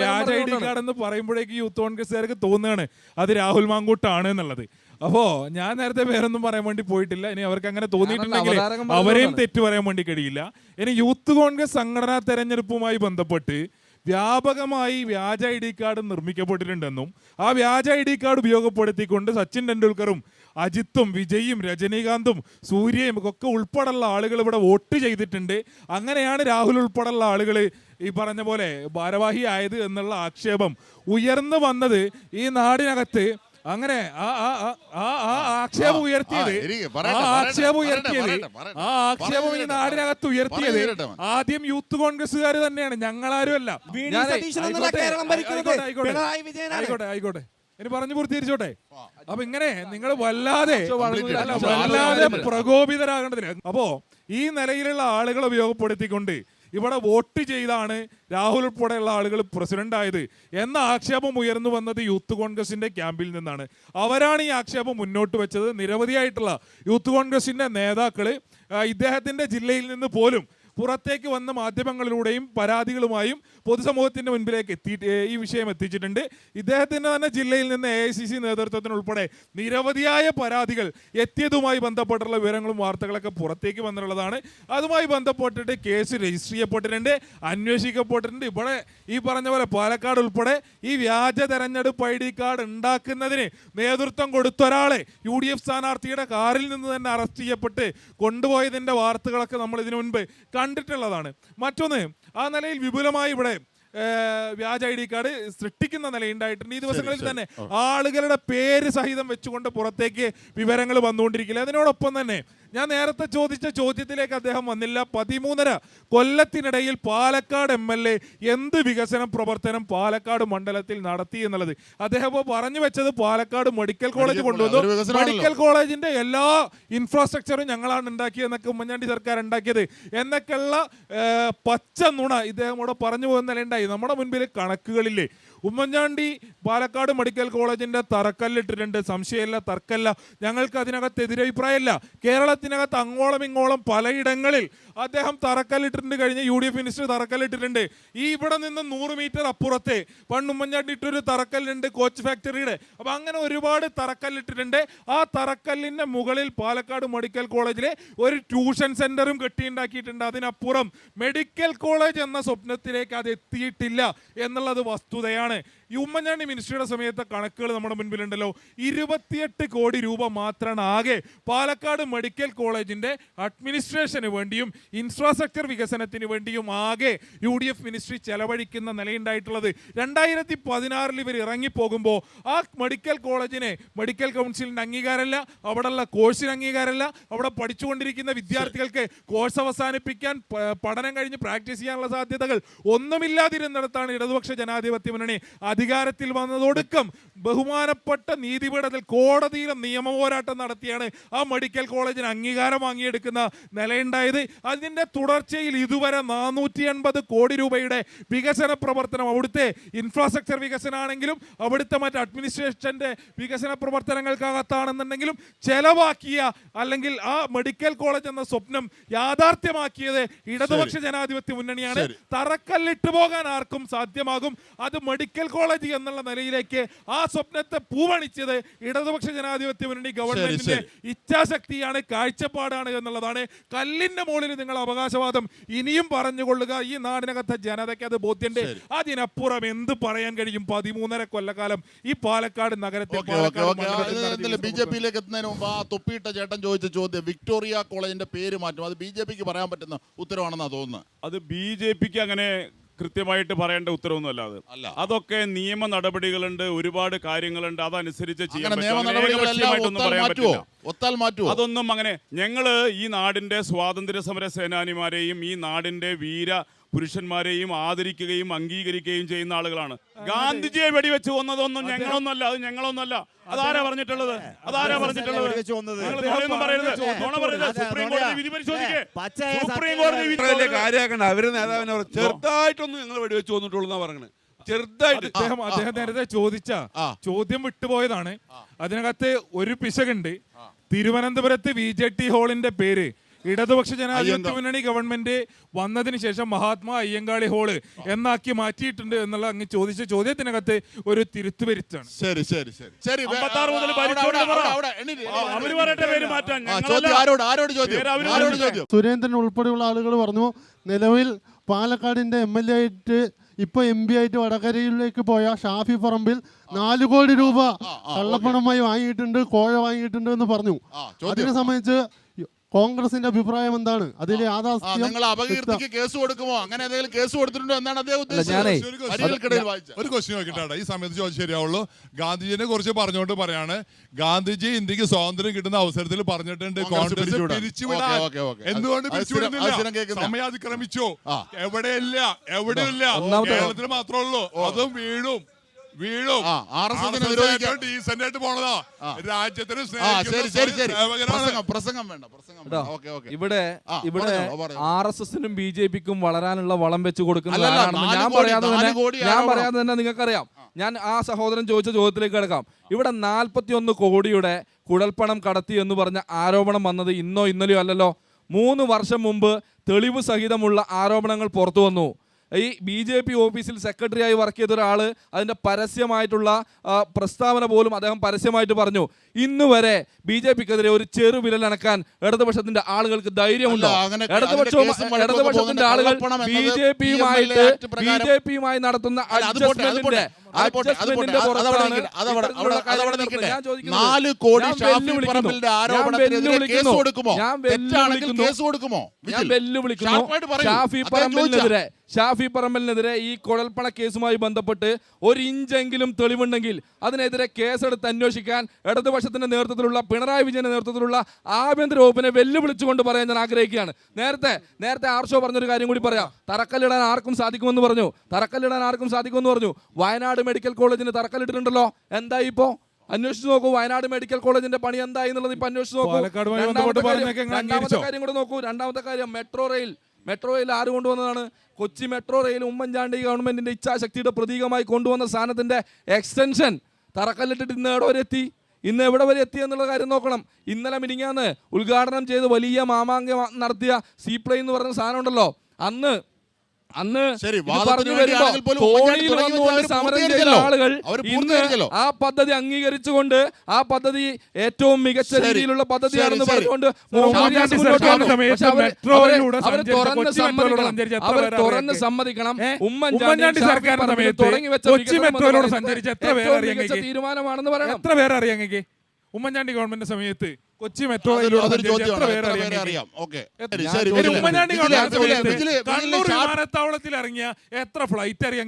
[SPEAKER 3] വ്യാജ ID കാർഡ് എന്ന് പറയുമ്പോഴേക്കും യൂത്ത് കോൺഗ്രസ്സുകാർക്ക് തോന്നുകയാണ് അത് രാഹുൽ മാങ്കൂട്ടാണ് എന്നുള്ളത്. അപ്പോ ഞാൻ നേരത്തെ പേരൊന്നും പറയാൻ വേണ്ടി പോയിട്ടില്ല. ഇനി അവർക്ക് അങ്ങനെ തോന്നിയിട്ടുണ്ടെങ്കിൽ അവരെയും തെറ്റു പറയാൻ വേണ്ടി കഴിയില്ല. ഇനി യൂത്ത് കോൺഗ്രസ് സംഘടനാ തെരഞ്ഞെടുപ്പുമായി ബന്ധപ്പെട്ട് വ്യാപകമായി വ്യാജ ID കാർഡ് നിർമ്മിക്കപ്പെട്ടിട്ടുണ്ടെന്നും ആ വ്യാജ ID കാർഡ് ഉപയോഗപ്പെടുത്തിക്കൊണ്ട് സച്ചിൻ ടെണ്ടുൽക്കറും അജിത്തും വിജയും രജനീകാന്തും സൂര്യയും ഒക്കെ ഉൾപ്പെടെയുള്ള ആളുകൾ ഇവിടെ വോട്ട് ചെയ്തിട്ടുണ്ട്. അങ്ങനെയാണ് രാഹുൽ ഉൾപ്പെടെയുള്ള ആളുകൾ ഈ പറഞ്ഞ പോലെ ഭാരവാഹി ആയത് എന്നുള്ള ആക്ഷേപം ഉയർന്നു വന്നത് ഈ നാടിനകത്ത്. അങ്ങനെ ആക്ഷേപം ഉയർത്തിയത് ഈ നാടിനകത്ത് ഉയർത്തിയത് ആദ്യം യൂത്ത് കോൺഗ്രസ്സുകാർ തന്നെയാണ്, ഞങ്ങളാരുമല്ല. ആയിക്കോട്ടെ ഇനി പറഞ്ഞു പൂർത്തീകരിച്ചോട്ടെ. അപ്പൊ ഇങ്ങനെ നിങ്ങൾ വല്ലാതെ പ്രകോപിതരാകേണ്ടതില്ല. അപ്പോ ഈ നിലയിലുള്ള ആളുകളെ ഉപയോഗപ്പെടുത്തിക്കൊണ്ട് ഇവിടെ വോട്ട് ചെയ്താണ് രാഹുൽ ഉൾപ്പെടെയുള്ള ആളുകൾ പ്രസിഡന്റ് ആയത് എന്ന ആക്ഷേപം ഉയർന്നു വന്നത് യൂത്ത് കോൺഗ്രസിന്റെ ക്യാമ്പിൽ നിന്നാണ്. അവരാണ് ഈ ആക്ഷേപം മുന്നോട്ട് വെച്ചത്. നിരവധിയായിട്ടുള്ള യൂത്ത് കോൺഗ്രസിന്റെ നേതാക്കള് ഇദ്ദേഹത്തിന്റെ ജില്ലയിൽ നിന്ന് പോലും പുറത്തേക്ക് വന്ന മാധ്യമങ്ങളിലൂടെയും പരാതികളുമായും പൊതുസമൂഹത്തിന്റെ മുൻപിലേക്ക് ഈ വിഷയം എത്തിച്ചിട്ടുണ്ട്. ഇദ്ദേഹത്തിന്റെ തന്നെ ജില്ലയിൽ നിന്ന് AICC നേതൃത്വത്തിനുൾപ്പെടെ നിരവധിയായ പരാതികൾ എത്തിയതുമായി ബന്ധപ്പെട്ടുള്ള വിവരങ്ങളും വാർത്തകളൊക്കെ പുറത്തേക്ക് വന്നിട്ടുള്ളതാണ്. അതുമായി ബന്ധപ്പെട്ടിട്ട് കേസ് രജിസ്റ്റർ ചെയ്യപ്പെട്ടിട്ടുണ്ട്, അന്വേഷിക്കപ്പെട്ടിട്ടുണ്ട്. ഇവിടെ ഈ പറഞ്ഞ പോലെ പാലക്കാട് ഉൾപ്പെടെ ഈ വ്യാജ തെരഞ്ഞെടുപ്പ് ID കാർഡ് ഉണ്ടാക്കുന്നതിന് നേതൃത്വം കൊടുത്ത ഒരാളെ UDF സ്ഥാനാർത്ഥിയുടെ കാറിൽ നിന്ന് തന്നെ അറസ്റ്റ് ചെയ്യപ്പെട്ട് കൊണ്ടുപോയതിന്റെ വാർത്തകളൊക്കെ നമ്മൾ ഇതിനു മുൻപ് കണ്ടിട്ടുള്ളതാണ്. മറ്റൊന്ന്, ആ നിലയിൽ വിപുലമായി ഇവിടെ വ്യാജ ID കാർഡ് സൃഷ്ടിക്കുന്ന നിലയുണ്ടായിട്ടുണ്ട്. ഈ ദിവസങ്ങളിൽ തന്നെ ആളുകളുടെ പേര് സഹിതം വെച്ചുകൊണ്ട് പുറത്തേക്ക് വിവരങ്ങൾ വന്നുകൊണ്ടിരിക്കില്ല. അതിനോടൊപ്പം തന്നെ ഞാൻ നേരത്തെ ചോദിച്ച ചോദ്യത്തിലേക്ക് അദ്ദേഹം വന്നില്ല. 13.5 കൊല്ലത്തിനിടയിൽ പാലക്കാട് MLA എന്ത് വികസന പ്രവർത്തനം പാലക്കാട് മണ്ഡലത്തിൽ നടത്തി എന്നുള്ളത് അദ്ദേഹം പറഞ്ഞു വെച്ചത് പാലക്കാട് മെഡിക്കൽ കോളേജ് കൊണ്ടുവന്നു. മെഡിക്കൽ കോളേജിന്റെ എല്ലാ ഇൻഫ്രാസ്ട്രക്ചറും ഞങ്ങളാണ് ഉണ്ടാക്കിയതെന്നൊക്കെ ഉമ്മൻചാണ്ടി സർക്കാർ ഉണ്ടാക്കിയത് എന്നൊക്കെയുള്ള പച്ച നുണ ഇദ്ദേഹം ഇവിടെ പറഞ്ഞു പോകുന്ന നിലയുണ്ടായി. നമ്മുടെ മുൻപിൽ കണക്കുകളില്ലേ? ഉമ്മൻചാണ്ടി പാലക്കാട് മെഡിക്കൽ കോളേജിന്റെ തറക്കല്ലിട്ടിട്ടുണ്ട്, സംശയമില്ല, തർക്കല്ല. ഞങ്ങൾക്ക് അതിനകത്ത് എതിരഭിപ്രായമില്ല. കേരളത്തിനകത്ത് അങ്ങോളം ഇങ്ങോളം പലയിടങ്ങളിൽ അദ്ദേഹം തറക്കല്ലിട്ടിട്ടുണ്ട്. കഴിഞ്ഞ UDF മിനിസ്റ്റർ തറക്കല്ലിട്ടിട്ടുണ്ട്. ഈ ഇവിടെ നിന്ന് 100 മീറ്റർ അപ്പുറത്തെ പണ്ട് ഉമ്മൻചാണ്ടി ഇട്ടൊരു തറക്കല്ലുണ്ട് കോച്ച് ഫാക്ടറിയുടെ. അപ്പൊ അങ്ങനെ ഒരുപാട് തറക്കല്ലിട്ടിട്ടുണ്ട്. ആ തറക്കല്ലിന്റെ മുകളിൽ പാലക്കാട് മെഡിക്കൽ കോളേജിലെ ഒരു ട്യൂഷൻ സെന്ററും കെട്ടിയുണ്ടാക്കിയിട്ടുണ്ട്. അതിനപ്പുറം മെഡിക്കൽ കോളേജ് എന്ന സ്വപ്നത്തിലേക്ക് അത് എത്തിയിട്ടില്ല എന്നുള്ളത് വസ്തുതയാണ്. ഈ ഉമ്മൻചാണ്ടി മിനിസ്റ്ററുടെ സമയത്തെ കണക്കുകൾ നമ്മുടെ മുൻപിലുണ്ടല്ലോ. 28 കോടി രൂപ മാത്രമാണ് ആകെ പാലക്കാട് മെഡിക്കൽ കോളേജിന്റെ അഡ്മിനിസ്ട്രേഷന് വേണ്ടിയും ഇൻഫ്രാസ്ട്രക്ചർ വികസനത്തിന് വേണ്ടിയും ആകെ UDF മിനിസ്ട്രി ചെലവഴിക്കുന്ന നിലയുണ്ടായിട്ടുള്ളത്. 2016 ഇവർ ഇറങ്ങിപ്പോകുമ്പോൾ ആ മെഡിക്കൽ കോളേജിന് മെഡിക്കൽ കൗൺസിലിന്റെ അംഗീകാരമല്ല, അവിടെയുള്ള കോഴ്സിന് അംഗീകാരമല്ല, അവിടെ പഠിച്ചുകൊണ്ടിരിക്കുന്ന വിദ്യാർത്ഥികൾക്ക് കോഴ്സ് അവസാനിപ്പിക്കാൻ പഠനം കഴിഞ്ഞ് പ്രാക്ടീസ് ചെയ്യാനുള്ള സാധ്യതകൾ ഒന്നുമില്ലാതിരുന്നിടത്താണ് ഇടതുപക്ഷ ജനാധിപത്യ മുന്നണി അധികാരത്തിൽ വന്നതൊടുക്കം ബഹുമാനപ്പെട്ട നീതിപീഠത്തിൽ കോടതിയിലെ നിയമ പോരാട്ടം നടത്തിയാണ് ആ മെഡിക്കൽ കോളേജിന് അംഗീകാരം വാങ്ങിയെടുക്കുന്ന നിലയുണ്ടായത്. അതിൻ്റെ തുടർച്ചയിൽ ഇതുവരെ 480 കോടി രൂപയുടെ വികസന പ്രവർത്തനം, അവിടുത്തെ ഇൻഫ്രാസ്ട്രക്ചർ വികസനമാണെങ്കിലും അവിടുത്തെ മറ്റ് അഡ്മിനിസ്ട്രേഷൻ്റെ വികസന പ്രവർത്തനങ്ങൾക്കകത്താണെന്നുണ്ടെങ്കിലും ചെലവാക്കിയ അല്ലെങ്കിൽ ആ മെഡിക്കൽ കോളേജ് എന്ന സ്വപ്നം യാഥാർത്ഥ്യമാക്കിയത് ഇടതുപക്ഷ ജനാധിപത്യ മുന്നണിയാണ്. തറക്കല്ലിട്ട് പോകാൻ ആർക്കും സാധ്യമാകും. അത് മെഡിക്കൽ കോളേജ് എന്നുള്ള നിലയിലേക്ക് ആ സ്വപ്നത്തെ പൂവണിച്ചത് ഇടതുപക്ഷ ജനാധിപത്യ മുന്നണി ഗവൺമെന്റിന്റെ ഇച്ഛാശക്തിയാണ്, കാഴ്ചപ്പാടാണ് എന്നുള്ളതാണ്. കല്ലിന്റെ മുകളിൽ നിങ്ങൾ അവകാശവാദം ഇനിയും പറഞ്ഞുകൊള്ളുക. ഈ നാടിനകത്തെ ജനതയ്ക്ക് അത് ബോധ്യമുണ്ട്. അതിനപ്പുറം എന്ത് പറയാൻ കഴിയും? 13.5 കൊല്ലക്കാലം ഈ പാലക്കാട് നഗരത്തിൽ
[SPEAKER 1] BJPയിലേക്ക് എത്തുന്നതിന് മുമ്പ് ആ തൊപ്പിയിട്ട ചേട്ടൻ ചോദിച്ച ചോദ്യം, വിക്ടോറിയ കോളേജിന്റെ പേര് മാറ്റും, അത് BJPക്ക് പറയാൻ പറ്റുന്ന ഉത്തരവാണെന്നാണ് തോന്നുന്നത്.
[SPEAKER 4] അത് BJPക്ക് അങ്ങനെ കൃത്യമായിട്ട് പറയേണ്ട ഉത്തരവൊന്നുമല്ല അത്.
[SPEAKER 1] അല്ല.
[SPEAKER 4] അതൊക്കെ നിയമ നടപടികളുണ്ട്, ഒരുപാട് കാര്യങ്ങളുണ്ട്, അതനുസരിച്ച് ചെയ്യാൻ
[SPEAKER 1] അങ്ങനെ നിയമ
[SPEAKER 4] പറ്റും.
[SPEAKER 1] നടപടികളെല്ലാം
[SPEAKER 4] ഏകപക്ഷീയമായിട്ടൊന്നും
[SPEAKER 1] ഒത്താൽ
[SPEAKER 4] പറയാൻ
[SPEAKER 1] മാറ്റുമോ?
[SPEAKER 4] പറ്റില്ല.
[SPEAKER 1] ഒത്താൽ മാറ്റുമോ?
[SPEAKER 4] അതൊന്നും അങ്ങനെ ഞങ്ങള് ഈ നാടിന്റെ സ്വാതന്ത്ര്യ സമര സേനാനിമാരെയും ഈ നാടിന്റെ വീര പുരുഷന്മാരെയും ആദരിക്കുകയും അംഗീകരിക്കുകയും ചെയ്യുന്ന ആളുകളാണ്. ഗാന്ധിജിയെ വെടിവെച്ച് കൊന്നതൊന്നും ഞങ്ങളൊന്നുമല്ല, അത് ഞങ്ങളൊന്നുമല്ല. അതാരാ പറഞ്ഞിട്ടുള്ളത്? അതാരാ പറഞ്ഞിട്ടുള്ളത്? നിങ്ങൾ നുണയൊന്നും പറയരുത്. നുണ പറയരുത്. സുപ്രീം കോടതി വിധി പരിശോധിക്കേ. സുപ്രീം കോടതി വിധി
[SPEAKER 7] കാര്യമാക്കണ്ട. അവര് നേതാവിനെ ചെറുതായിട്ടൊന്നും ഞങ്ങൾ വെടിവെച്ച് കൊന്നിട്ടുള്ളൂ പറയുന്നത്. ചെറുതായിട്ട്
[SPEAKER 3] അദ്ദേഹം നേരത്തെ ചോദിച്ച ചോദ്യം വിട്ടുപോയതാണ്. അതിനകത്ത് ഒരു പിശകുണ്ട്. തിരുവനന്തപുരത്ത് VJT ഹാളിന്റെ പേര് ഇടതുപക്ഷ ജനാധിപത്യ മുന്നണി ഗവൺമെന്റ് വന്നതിന് ശേഷം മഹാത്മാ അയ്യങ്കാളി ഹാള് എന്നാക്കി മാറ്റിയിട്ടുണ്ട് എന്നുള്ള അങ്ങ് ചോദിച്ച ചോദ്യത്തിനകത്ത് ഒരു തിരുത്തു വരുത്താണ്.
[SPEAKER 1] ശരി ശരി ശരി ശരി
[SPEAKER 4] 56 മുതൽ അവര് പറയട്ടെ പേര് മാറ്റാൻ.
[SPEAKER 1] ആരോട് ചോദ്യം?
[SPEAKER 8] സുരേന്ദ്രൻ ഉൾപ്പെടെയുള്ള ആളുകൾ പറഞ്ഞു, നിലവിൽ പാലക്കാടിന്റെ MLA ആയിട്ട് ഇപ്പൊ MP ആയിട്ട് വടകരയിലേക്ക് പോയ ഷാഫി പറമ്പിൽ 4 കോടി രൂപ കള്ളപ്പണമായി വാങ്ങിയിട്ടുണ്ട്, കോഴ വാങ്ങിയിട്ടുണ്ട് എന്ന് പറഞ്ഞു. അതിനെ സംബന്ധിച്ച് കോൺഗ്രസിന്റെ അഭിപ്രായം എന്താണ്? അതിൽ
[SPEAKER 1] നിങ്ങൾ അപകീർത്തിക്ക് കേസ് കൊടുക്കുമോ? അങ്ങനെ എന്തെങ്കിലും കേസ് കൊടുത്തിട്ടുണ്ടോ എന്നാണ് അദ്ദേഹം ഉദ്ദേശിച്ചത്.
[SPEAKER 6] ഒരു ക്വസ്റ്റ്യൻ നോക്കിട്ടാണ് ഈ സമയത്ത് ചോദിച്ചു ശരിയാവുള്ളൂ. ഗാന്ധിജിനെ കുറിച്ച് പറഞ്ഞുകൊണ്ട് പറയാണ്, ഗാന്ധിജി ഇന്ത്യക്ക് സ്വാതന്ത്ര്യം കിട്ടുന്ന അവസരത്തിൽ പറഞ്ഞിട്ടുണ്ട് കോൺഗ്രസ് പിരിച്ചുവിടാൻ. എന്തുകൊണ്ട് പിരിച്ചുവിടുന്നില്ല? സമയാതിക്രമിച്ചു. എവിടെയില്ല, എവിടെയില്ല, കേരളത്തിൽ മാത്രമേ ഉള്ളൂ. അതും വീഴും ഡീസന്റ് പോണതാ. രാജ്യത്തിന്
[SPEAKER 1] പ്രസംഗം വേണ്ട.
[SPEAKER 2] ഇവിടെ RSSനും BJPക്കും വളരാനുള്ള വളം വെച്ച് കൊടുക്കുന്ന ഞാൻ പറയാതെ തന്നെ നിങ്ങൾക്കറിയാം. ഞാൻ ആ സഹോദരൻ ചോദിച്ച ചോദ്യത്തിലേക്ക് കിടക്കാം. ഇവിടെ 41 കോടിയുടെ കുഴൽപ്പണം കടത്തി എന്ന് പറഞ്ഞ ആരോപണം വന്നത് ഇന്നോ ഇന്നലെയോ അല്ലല്ലോ. 3 വർഷം മുമ്പ് തെളിവ് സഹിതമുള്ള ആരോപണങ്ങൾ പുറത്തു വന്നു. ഈ BJP ഓഫീസിൽ സെക്രട്ടറിയായി വർക്ക് ചെയ്ത ഒരാൾ അതിൻ്റെ പരസ്യമായിട്ടുള്ള പ്രസ്താവന പോലും അദ്ദേഹം പരസ്യമായിട്ട് പറഞ്ഞു. ഇന്ന് വരെ BJPക്കെതിരെ ഒരു ചെറുവിരലനക്കാൻ ഇടതുപക്ഷത്തിന്റെ ആളുകൾക്ക് ധൈര്യമുണ്ടോ? ഇടതുപക്ഷത്തിന്റെ ആളുകൾ BJPയുമായി നടത്തുന്ന അഡ്ജസ്റ്റ്മെന്റിന്റെ പുറത്താണ്.
[SPEAKER 1] ഞാൻ 4 കോടി ഷാഫി പറമ്പിലിന്റെ ആരോപണത്തിനെതിരെ കേസ് കൊടുക്കുമോ? കേസ് കൊടുക്കുമോ?
[SPEAKER 2] ഞാൻ വെല്ലുവിളിക്കുന്നു. ഷാഫി പറമ്പലിനെതിരെ ഈ കുഴൽപ്പണ കേസുമായി ബന്ധപ്പെട്ട് 1 ഇഞ്ചെങ്കിലും തെളിവുണ്ടെങ്കിൽ അതിനെതിരെ കേസെടുത്ത് അന്വേഷിക്കാൻ ഇടതുപക്ഷത്തിന്റെ നേതൃത്വത്തിലുള്ള പിണറായി വിജയന്റെ നേതൃത്വത്തിലുള്ള ആഭ്യന്തര വകുപ്പിനെ വെല്ലുവിളിച്ചുകൊണ്ട് പറയാൻ ഞാൻ ആഗ്രഹിക്കുകയാണ്. നേരത്തെ ആർഷോ പറഞ്ഞൊരു കാര്യം കൂടി പറയാം. തറക്കല്ലിടാൻ ആർക്കും സാധിക്കുമെന്ന് പറഞ്ഞു. വയനാട് മെഡിക്കൽ കോളേജിന് തറക്കല്ലിട്ടിട്ടുണ്ടല്ലോ. എന്തായി ഇപ്പോ? അന്വേഷിച്ച് നോക്കൂ. വയനാട് മെഡിക്കൽ കോളേജിന്റെ പണി എന്തായി എന്നുള്ളത് ഇപ്പൊ അന്വേഷിച്ച് നോക്കൂ. രണ്ടാമത്തെ കാര്യം മെട്രോ റെയിൽ ആര് കൊണ്ടുവന്നതാണ്? കൊച്ചി മെട്രോ റെയിൽ ഉമ്മൻചാണ്ടി ഗവൺമെന്റിന്റെ ഇച്ഛാശക്തിയുടെ പ്രതീകമായി കൊണ്ടുവന്ന സാധനത്തിന്റെ എക്സ്റ്റൻഷൻ തറക്കല്ലിട്ടിട്ട് ഇന്ന് എവിടെ വരെ എത്തി എന്നുള്ള കാര്യം നോക്കണം. ഇന്നലെ മിനിങ്ങാന്ന് ഉദ്ഘാടനം ചെയ്ത് വലിയ മാമാങ്കം നടത്തിയ സീപ്ലെയിൻ എന്ന് പറയുന്ന സാധനം ഉണ്ടല്ലോ. അന്ന് സമരം ചെയ്ത ആളുകൾ ഇന്ന് ആ പദ്ധതി അംഗീകരിച്ചുകൊണ്ട് ആ പദ്ധതി ഏറ്റവും മികച്ച രീതിയിലുള്ള പദ്ധതിയാണെന്ന് പറഞ്ഞുകൊണ്ട് തുറന്ന് സമ്മതിക്കണം. ഉമ്മൻചാണ്ടി സർക്കാർ തുടങ്ങി വെച്ച തീരുമാനമാണെന്ന് പറയണം.
[SPEAKER 3] എത്ര പേരെ അറിയാം? ഉമ്മൻചാണ്ടി ഗവൺമെന്റ് സമയത്ത് കൊച്ചി മെട്രോ കണ്ണൂർ വിമാനത്താവളത്തിൽ ഇറങ്ങിയ എത്ര ഫ്ലൈറ്റ് അറിയാം?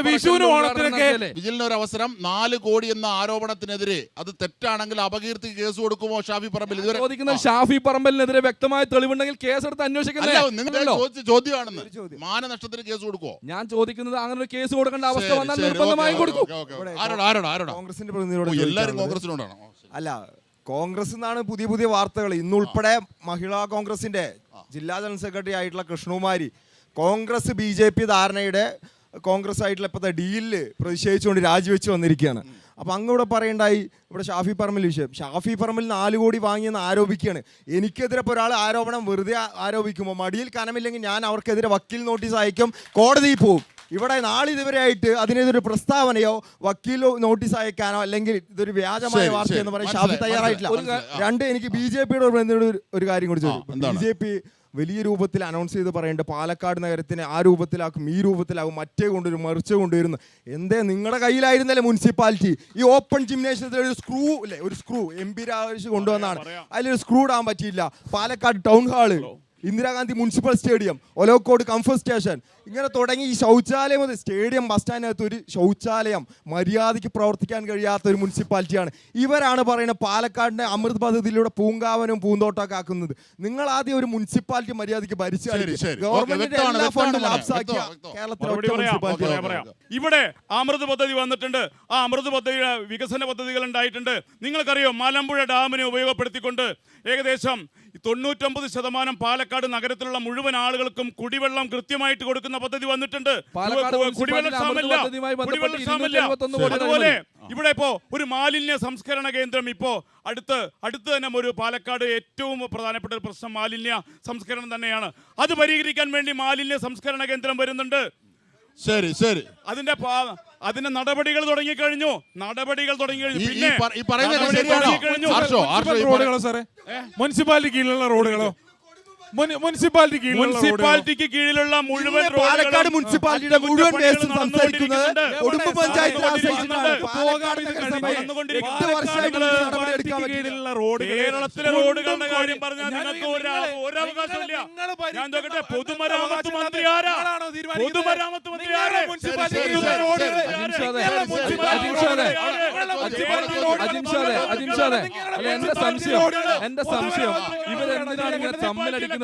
[SPEAKER 3] വിഷുവിന് ഓണത്തിനൊക്കെ
[SPEAKER 1] വിജിലിന് അവസരം 4 കോടി എന്ന ആരോപണത്തിനെതിരെ അത് തെറ്റാണെങ്കിൽ അപകീർത്തി കേസ് കൊടുക്കുമോ ഷാഫി പറമ്പിൽ?
[SPEAKER 2] ഷാഫി പറമ്പലിനെതിരെ വ്യക്തമായ തെളിവുണ്ടെങ്കിൽ കേസെടുത്ത് അന്വേഷിക്കുന്നത്
[SPEAKER 1] ചോദ്യമാണെന്ന്. മാനനഷ്ടത്തിന് കേസ് കൊടുക്കുമോ?
[SPEAKER 2] ഞാൻ ചോദിക്കുന്നത് അങ്ങനെ ഒരു കേസ് കൊടുക്കേണ്ട അവസ്ഥ വന്നാൽ നിർബന്ധമായും കൊടുക്കും.
[SPEAKER 9] കോൺഗ്രസിന്റെ പ്രതിനിധിയോട്
[SPEAKER 1] എല്ലാവരും കോൺഗ്രസിനോടാണോ?
[SPEAKER 9] അല്ല, കോൺഗ്രസ് എന്നാണ് പുതിയ വാർത്തകൾ. ഇന്നുൾപ്പെടെ മഹിളാ കോൺഗ്രസിന്റെ ജില്ലാ ജനറൽ സെക്രട്ടറി ആയിട്ടുള്ള കൃഷ്ണകുമാരി കോൺഗ്രസ് BJP ധാരണയുടെ കോൺഗ്രസ് ആയിട്ടുള്ള ഇപ്പോഴത്തെ ഡീലിൽ പ്രതിഷേധിച്ചുകൊണ്ട് രാജിവെച്ച് വന്നിരിക്കുകയാണ്. അപ്പം അങ്ങ് പറയണ്ടായി ഇവിടെ ഷാഫി പറമ്പിൽ വിഷയം. ഷാഫി പറമ്പിൽ 4 കോടി വാങ്ങിയെന്ന് ആരോപിക്കുകയാണ്. എനിക്കെതിരെ ഇപ്പോൾ ഒരാൾ ആരോപണം വെറുതെ ആരോപിക്കുമ്പോൾ മടിയിൽ കനമില്ലെങ്കിൽ ഞാൻ അവർക്കെതിരെ വക്കീൽ നോട്ടീസ് അയക്കും, കോടതിയിൽ പോകും. ഇവിടെ നാളിതുവരെ ആയിട്ട് അതിനെതിരെ പ്രസ്താവനയോ വക്കീലോ നോട്ടീസ് അയക്കാനോ അല്ലെങ്കിൽ ഇതൊരു വ്യാജമായ വാർത്ത എന്ന് പറയാൻ ഷാഫി തയ്യാറായിട്ടില്ല. 2, എനിക്ക് BJPയുടെ ഒരു കാര്യം കൂടി ചോദിക്കും. BJP വലിയ രൂപത്തിൽ അനൗൺസ് ചെയ്ത് പറയേണ്ടത് പാലക്കാട് നഗരത്തിനെ ആ രൂപത്തിലാക്കും, ഈ രൂപത്തിലാക്കും, മറ്റേ കൊണ്ടുവരും, മറിച്ച് കൊണ്ടുവരുന്നു. എന്തേ നിങ്ങളുടെ കയ്യിലായിരുന്നല്ലേ മുനിസിപ്പാലിറ്റി? ഈ ഓപ്പൺ ജിംനേഷ്യത്തിൽ ഒരു സ്ക്രൂ MP രാജ് കൊണ്ടുവന്നാണ്. അതിലൊരു സ്ക്രൂ ഇടാൻ പറ്റിയില്ല. Palakkad town hall Indira Gandhi municipal stadium, Olavakkode comfort station, ഇങ്ങനെ തുടങ്ങി ഈ ശൗചാലയം മുതൽ സ്റ്റേഡിയം ബസ് സ്റ്റാൻഡിനകത്ത് ഒരു ശൗചാലയം മര്യാദയ്ക്ക് പ്രവർത്തിക്കാൻ കഴിയാത്ത ഒരു മുനിസിപ്പാലിറ്റിയാണ്. ഇവരാണ് പറയുന്നത് പാലക്കാടിന്റെ അമൃത് പദ്ധതിയിലൂടെ പൂങ്കാവനും പൂന്തോട്ടമൊക്കെ ആക്കുന്നത്. നിങ്ങൾ ആദ്യം ഒരു മുനിസിപ്പാലിറ്റി മര്യാദയ്ക്ക് ഭരിച്ചു ഗവൺമെന്റിന്റെ എല്ലാ ഫണ്ടും ലാപ്സാക്കിയ കേരളത്തിലെ
[SPEAKER 4] ഇവിടെ അമൃത് പദ്ധതി വന്നിട്ടുണ്ട്. ആ അമൃത് പദ്ധതിയുടെ വികസന പദ്ധതികൾ ഉണ്ടായിട്ടുണ്ട്. നിങ്ങൾക്കറിയോ മലമ്പുഴ ഡാമിനെ ഉപയോഗപ്പെടുത്തിക്കൊണ്ട് ഏകദേശം 99% പാലക്കാട് നഗരത്തിലുള്ള മുഴുവൻ ആളുകൾക്കും കുടിവെള്ളം കൃത്യമായിട്ട് കൊടുക്കുന്ന പദ്ധതി വന്നിട്ടുണ്ട്. അതുപോലെ ഇവിടെ ഇപ്പോ ഒരു മാലിന്യ സംസ്കരണ കേന്ദ്രം ഇപ്പോ അടുത്ത് തന്നെ ഒരു പാലക്കാട് ഏറ്റവും പ്രധാനപ്പെട്ട ഒരു പ്രശ്നം മാലിന്യ സംസ്കരണം തന്നെയാണ്. അത് പരിഹരിക്കാൻ വേണ്ടി മാലിന്യ സംസ്കരണ കേന്ദ്രം വരുന്നുണ്ട്.
[SPEAKER 1] ശരി ശരി,
[SPEAKER 4] അതിന്റെ നടപടികൾ തുടങ്ങിക്കഴിഞ്ഞു.
[SPEAKER 3] റോഡുകളോ സാറേ? മുനിസിപ്പാലിറ്റി കീഴിലുള്ള റോഡുകളോ? മുനിസിപ്പാലിറ്റിക്ക്
[SPEAKER 4] കീഴിലുള്ള മുഴുവൻ
[SPEAKER 9] പാലക്കാട് മുനിസിപ്പാലിറ്റിയുടെ മുഴുവൻ കേസും സംസാരിക്കുന്നത് കുടുംബ പഞ്ചായത്ത്
[SPEAKER 4] കേരളത്തിലെ റോഡുകളുടെ കാര്യം പറഞ്ഞാൽ നിങ്ങൾക്ക് ഒരവകാശമില്ല. ഞാൻ നോക്കട്ടെ, പൊതുമരാമത്ത് മന്ത്രി ആരാ? പൊതുമരാമത്ത് മന്ത്രി ആരാ?
[SPEAKER 2] എന്റെ സംശയം ഇവരെന്തിനാണ് ഇങ്ങനെ തമ്മിലടിക്കുന്നത്?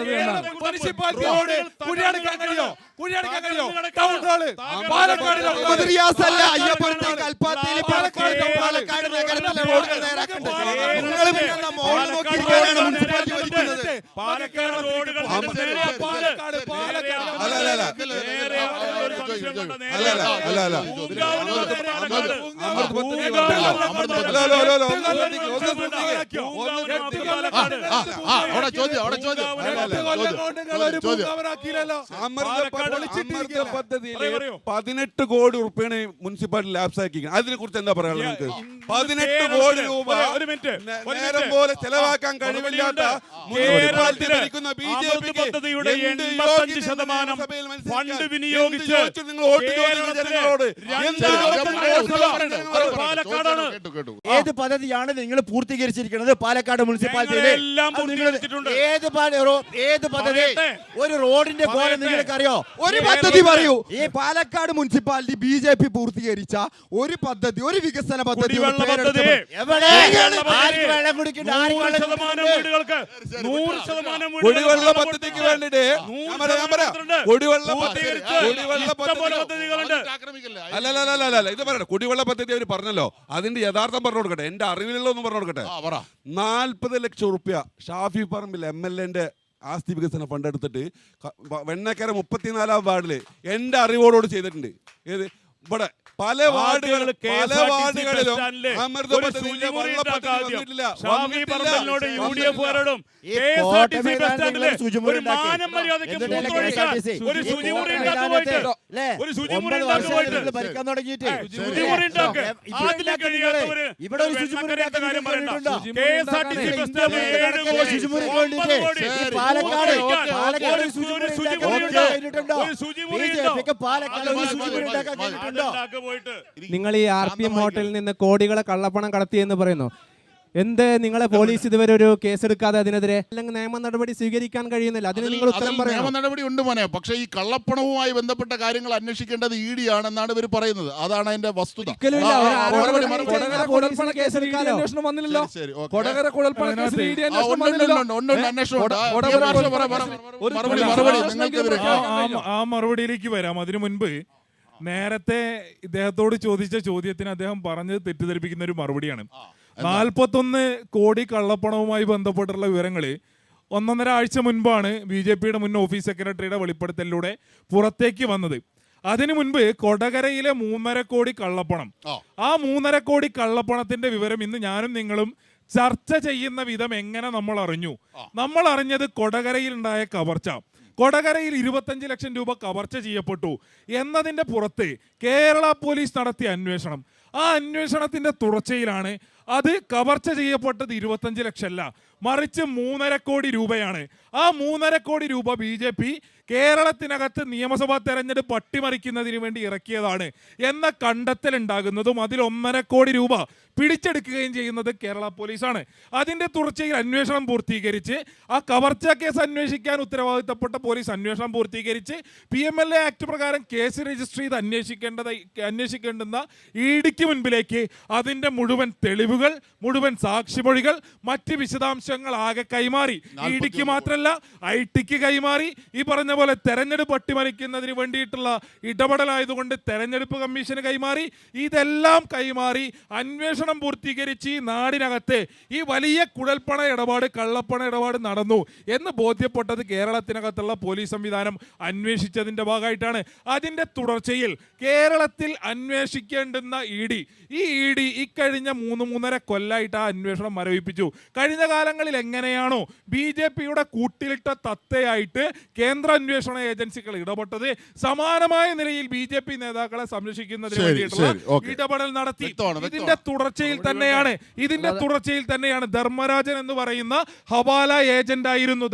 [SPEAKER 7] അമൃത പദ്ധതിയിൽ 18 കോടി രൂപയാണ് മുനിസിപ്പാലിറ്റി ലാപ്സാക്കി. അതിനെ കുറിച്ച് എന്താ പറയാ നിങ്ങൾക്ക്? 18 കോടി രൂപ നേരം പോലെ ചെലവാക്കാൻ കഴിവില്ലാത്ത മുനിസിപ്പാലിറ്റി ഭരിക്കുന്ന ബിജെപിക്ക്
[SPEAKER 4] ഫണ്ട് വിനിയോഗിച്ച്
[SPEAKER 7] നിങ്ങൾ വോട്ട് ചോദിക്കുന്ന ജനങ്ങളോട്
[SPEAKER 4] പാലക്കാടാണ്.
[SPEAKER 10] ഏത് പദ്ധതിയാണ് നിങ്ങൾ പൂർത്തീകരിച്ചിരിക്കുന്നത് പാലക്കാട് മുനിസിപ്പാലിറ്റിയിൽ? ഏത് പദ്ധതി? ഒരു റോഡിന്റെ കോലം നിങ്ങൾക്ക് അറിയോ?
[SPEAKER 9] ഒരു പദ്ധതി പറയൂ. ഈ പാലക്കാട് മുനിസിപ്പാലിറ്റി BJP പൂർത്തീകരിച്ച ഒരു പദ്ധതി, ഒരു വികസന പദ്ധതി
[SPEAKER 7] കുടിവെള്ള പദ്ധതിക്ക് വേണ്ടിട്ട് അല്ല ഇത് പറയട്ടെ. കുടിവെള്ള പദ്ധതി അവർ പറഞ്ഞല്ലോ, അതിന്റെ യഥാർത്ഥം പറഞ്ഞു കൊടുക്കട്ടെ. എന്റെ അറിവിലുള്ള ഒന്ന് പറഞ്ഞു കൊടുക്കട്ടെ. 40 ലക്ഷം റുപ്യ ഷാഫി പറമ്പിൽ MLA ആസ്തി വികസന ഫണ്ട് എടുത്തിട്ട് വെണ്ണക്കര 34-ാം വാർഡില് എന്റെ അറിവോടോട് ചെയ്തിട്ടുണ്ട്. ഏത് ഇവിടെ പല വാർഡുകളിലും അമൃത പദ്ധതിയില്ല, വെള്ള പദ്ധതി വന്നിട്ടില്ല.
[SPEAKER 11] നിങ്ങൾ ഈ RPM ഹോട്ടലിൽ നിന്ന് കോടികളെ കള്ളപ്പണം കടത്തിയെന്ന് പറയുന്നു. എന്ത് നിങ്ങളെ പോലീസ് ഇതുവരെ ഒരു കേസെടുക്കാതെ അതിനെതിരെ അല്ലെങ്കിൽ നിയമ നടപടി സ്വീകരിക്കാൻ കഴിയുന്നില്ല? അതിന് നിങ്ങൾ ഉത്തരം പറയണം.
[SPEAKER 1] നിയമ നടപടി ഉണ്ട് മോനെ, പക്ഷേ ഈ കള്ളപ്പണവുമായി ബന്ധപ്പെട്ട കാര്യങ്ങൾ അന്വേഷിക്കേണ്ടത് ED ആണെന്നാണ് ഇവർ പറയുന്നത്. അതാണ് അതിന്റെ വസ്തുത.
[SPEAKER 3] ആ മറുപടിയിലേക്ക് വരാം. അതിനു മുൻപ് നേരത്തെ ഇദ്ദേഹത്തോട് ചോദിച്ച ചോദ്യത്തിന് അദ്ദേഹം പറഞ്ഞത് തെറ്റിദ്ധരിപ്പിക്കുന്ന ഒരു മറുപടിയാണ്. 41 കോടി കള്ളപ്പണവുമായി ബന്ധപ്പെട്ടുള്ള വിവരങ്ങൾ 1.5 ആഴ്ച മുൻപാണ് BJPയുടെ മുൻ ഓഫീസ് സെക്രട്ടറിയുടെ വെളിപ്പെടുത്തലിലൂടെ പുറത്തേക്ക് വന്നത്. അതിനു മുൻപ് കൊടകരയിലെ 3.5 കോടി കള്ളപ്പണം, ആ 3.5 കോടി കള്ളപ്പണത്തിന്റെ വിവരം ഇന്ന് ഞാനും നിങ്ങളും ചർച്ച ചെയ്യുന്ന വിധം എങ്ങനെ നമ്മൾ അറിഞ്ഞു? നമ്മൾ അറിഞ്ഞത് കൊടകരയിൽ ഉണ്ടായ കവർച്ച, കൊടകരയിൽ 25 ലക്ഷം രൂപ കവർച്ച ചെയ്യപ്പെട്ടു എന്നതിൻ്റെ പുറത്ത് കേരള പോലീസ് നടത്തിയ അന്വേഷണം, ആ അന്വേഷണത്തിന്റെ തുടർച്ചയിലാണ് അത് കവർച്ച ചെയ്യപ്പെട്ടത് 25 ലക്ഷം അല്ല, മറിച്ച് 3.5 കോടി രൂപയാണ്. ആ 3.5 കോടി രൂപ BJP കേരളത്തിനകത്ത് നിയമസഭാ തെരഞ്ഞെടുപ്പ് അട്ടിമറിക്കുന്നതിന് വേണ്ടി ഇറക്കിയതാണ് എന്ന കണ്ടെത്തൽ ഉണ്ടാകുന്നതും അതിൽ 1.5 കോടി രൂപ പിടിച്ചെടുക്കുകയും ചെയ്യുന്നത് കേരള പോലീസാണ്. അതിന്റെ തുടർച്ചയിൽ അന്വേഷണം പൂർത്തീകരിച്ച് ആ കവർച്ചാ കേസ് അന്വേഷിക്കാൻ ഉത്തരവാദിത്തപ്പെട്ട പോലീസ് അന്വേഷണം പൂർത്തീകരിച്ച് PMLA ആക്ട് പ്രകാരം കേസ് രജിസ്റ്റർ ചെയ്ത് അന്വേഷിക്കേണ്ടുന്ന ഇഡിക്ക് മുൻപിലേക്ക് അതിന്റെ മുഴുവൻ തെളിവുകൾ, മുഴുവൻ സാക്ഷിമൊഴികൾ, മറ്റ് വിശദാംശങ്ങൾ ആകെ കൈമാറി. ഇഡിക്ക് മാത്രമല്ല IT-ക്ക് കൈമാറി. ഈ പറഞ്ഞ പോലെ തെരഞ്ഞെടുപ്പ് അട്ടിമറിക്കുന്നതിന് വേണ്ടിയിട്ടുള്ള ഇടപെടലായതുകൊണ്ട് തെരഞ്ഞെടുപ്പ് കമ്മീഷന് കൈമാറി. ഇതെല്ലാം കൈമാറി അന്വേഷണം പൂർത്തീകരിച്ച് ഈ നാടിനകത്തെ ഈ വലിയ കുഴൽപ്പണ ഇടപാട്, കള്ളപ്പണ ഇടപാട് നടന്നു എന്ന് ബോധ്യപ്പെട്ടത് കേരളത്തിനകത്തുള്ള പോലീസ് സംവിധാനം അന്വേഷിച്ചതിന്റെ ഭാഗമായിട്ടാണ്. അതിന്റെ തുടർച്ചയിൽ കേരളത്തിൽ അന്വേഷിക്കേണ്ടുന്ന ഈ ഇഡി ഇക്കഴിഞ്ഞ 3-3.5 കൊല്ലമായിട്ട് ആ അന്വേഷണം മരവിപ്പിച്ചു. കഴിഞ്ഞ കാലങ്ങളിൽ എങ്ങനെയാണോ BJPയുടെ കൂട്ടിലിട്ട തത്തയായിട്ട് കേന്ദ്ര അന്വേഷണ ഏജൻസികൾ ഇടപെട്ടത്, സമാനമായ നിലയിൽ BJP നേതാക്കളെ സംരക്ഷിക്കുന്നതിന് വേണ്ടിയിട്ടുള്ള ഇടപെടൽ നടത്തി. ഇതിന്റെ തുടർച്ചയിൽ തന്നെയാണ് ധർമ്മരാജൻ എന്ന് പറയുന്ന ഹവാല ഏജന്റ് ആയിരുന്നു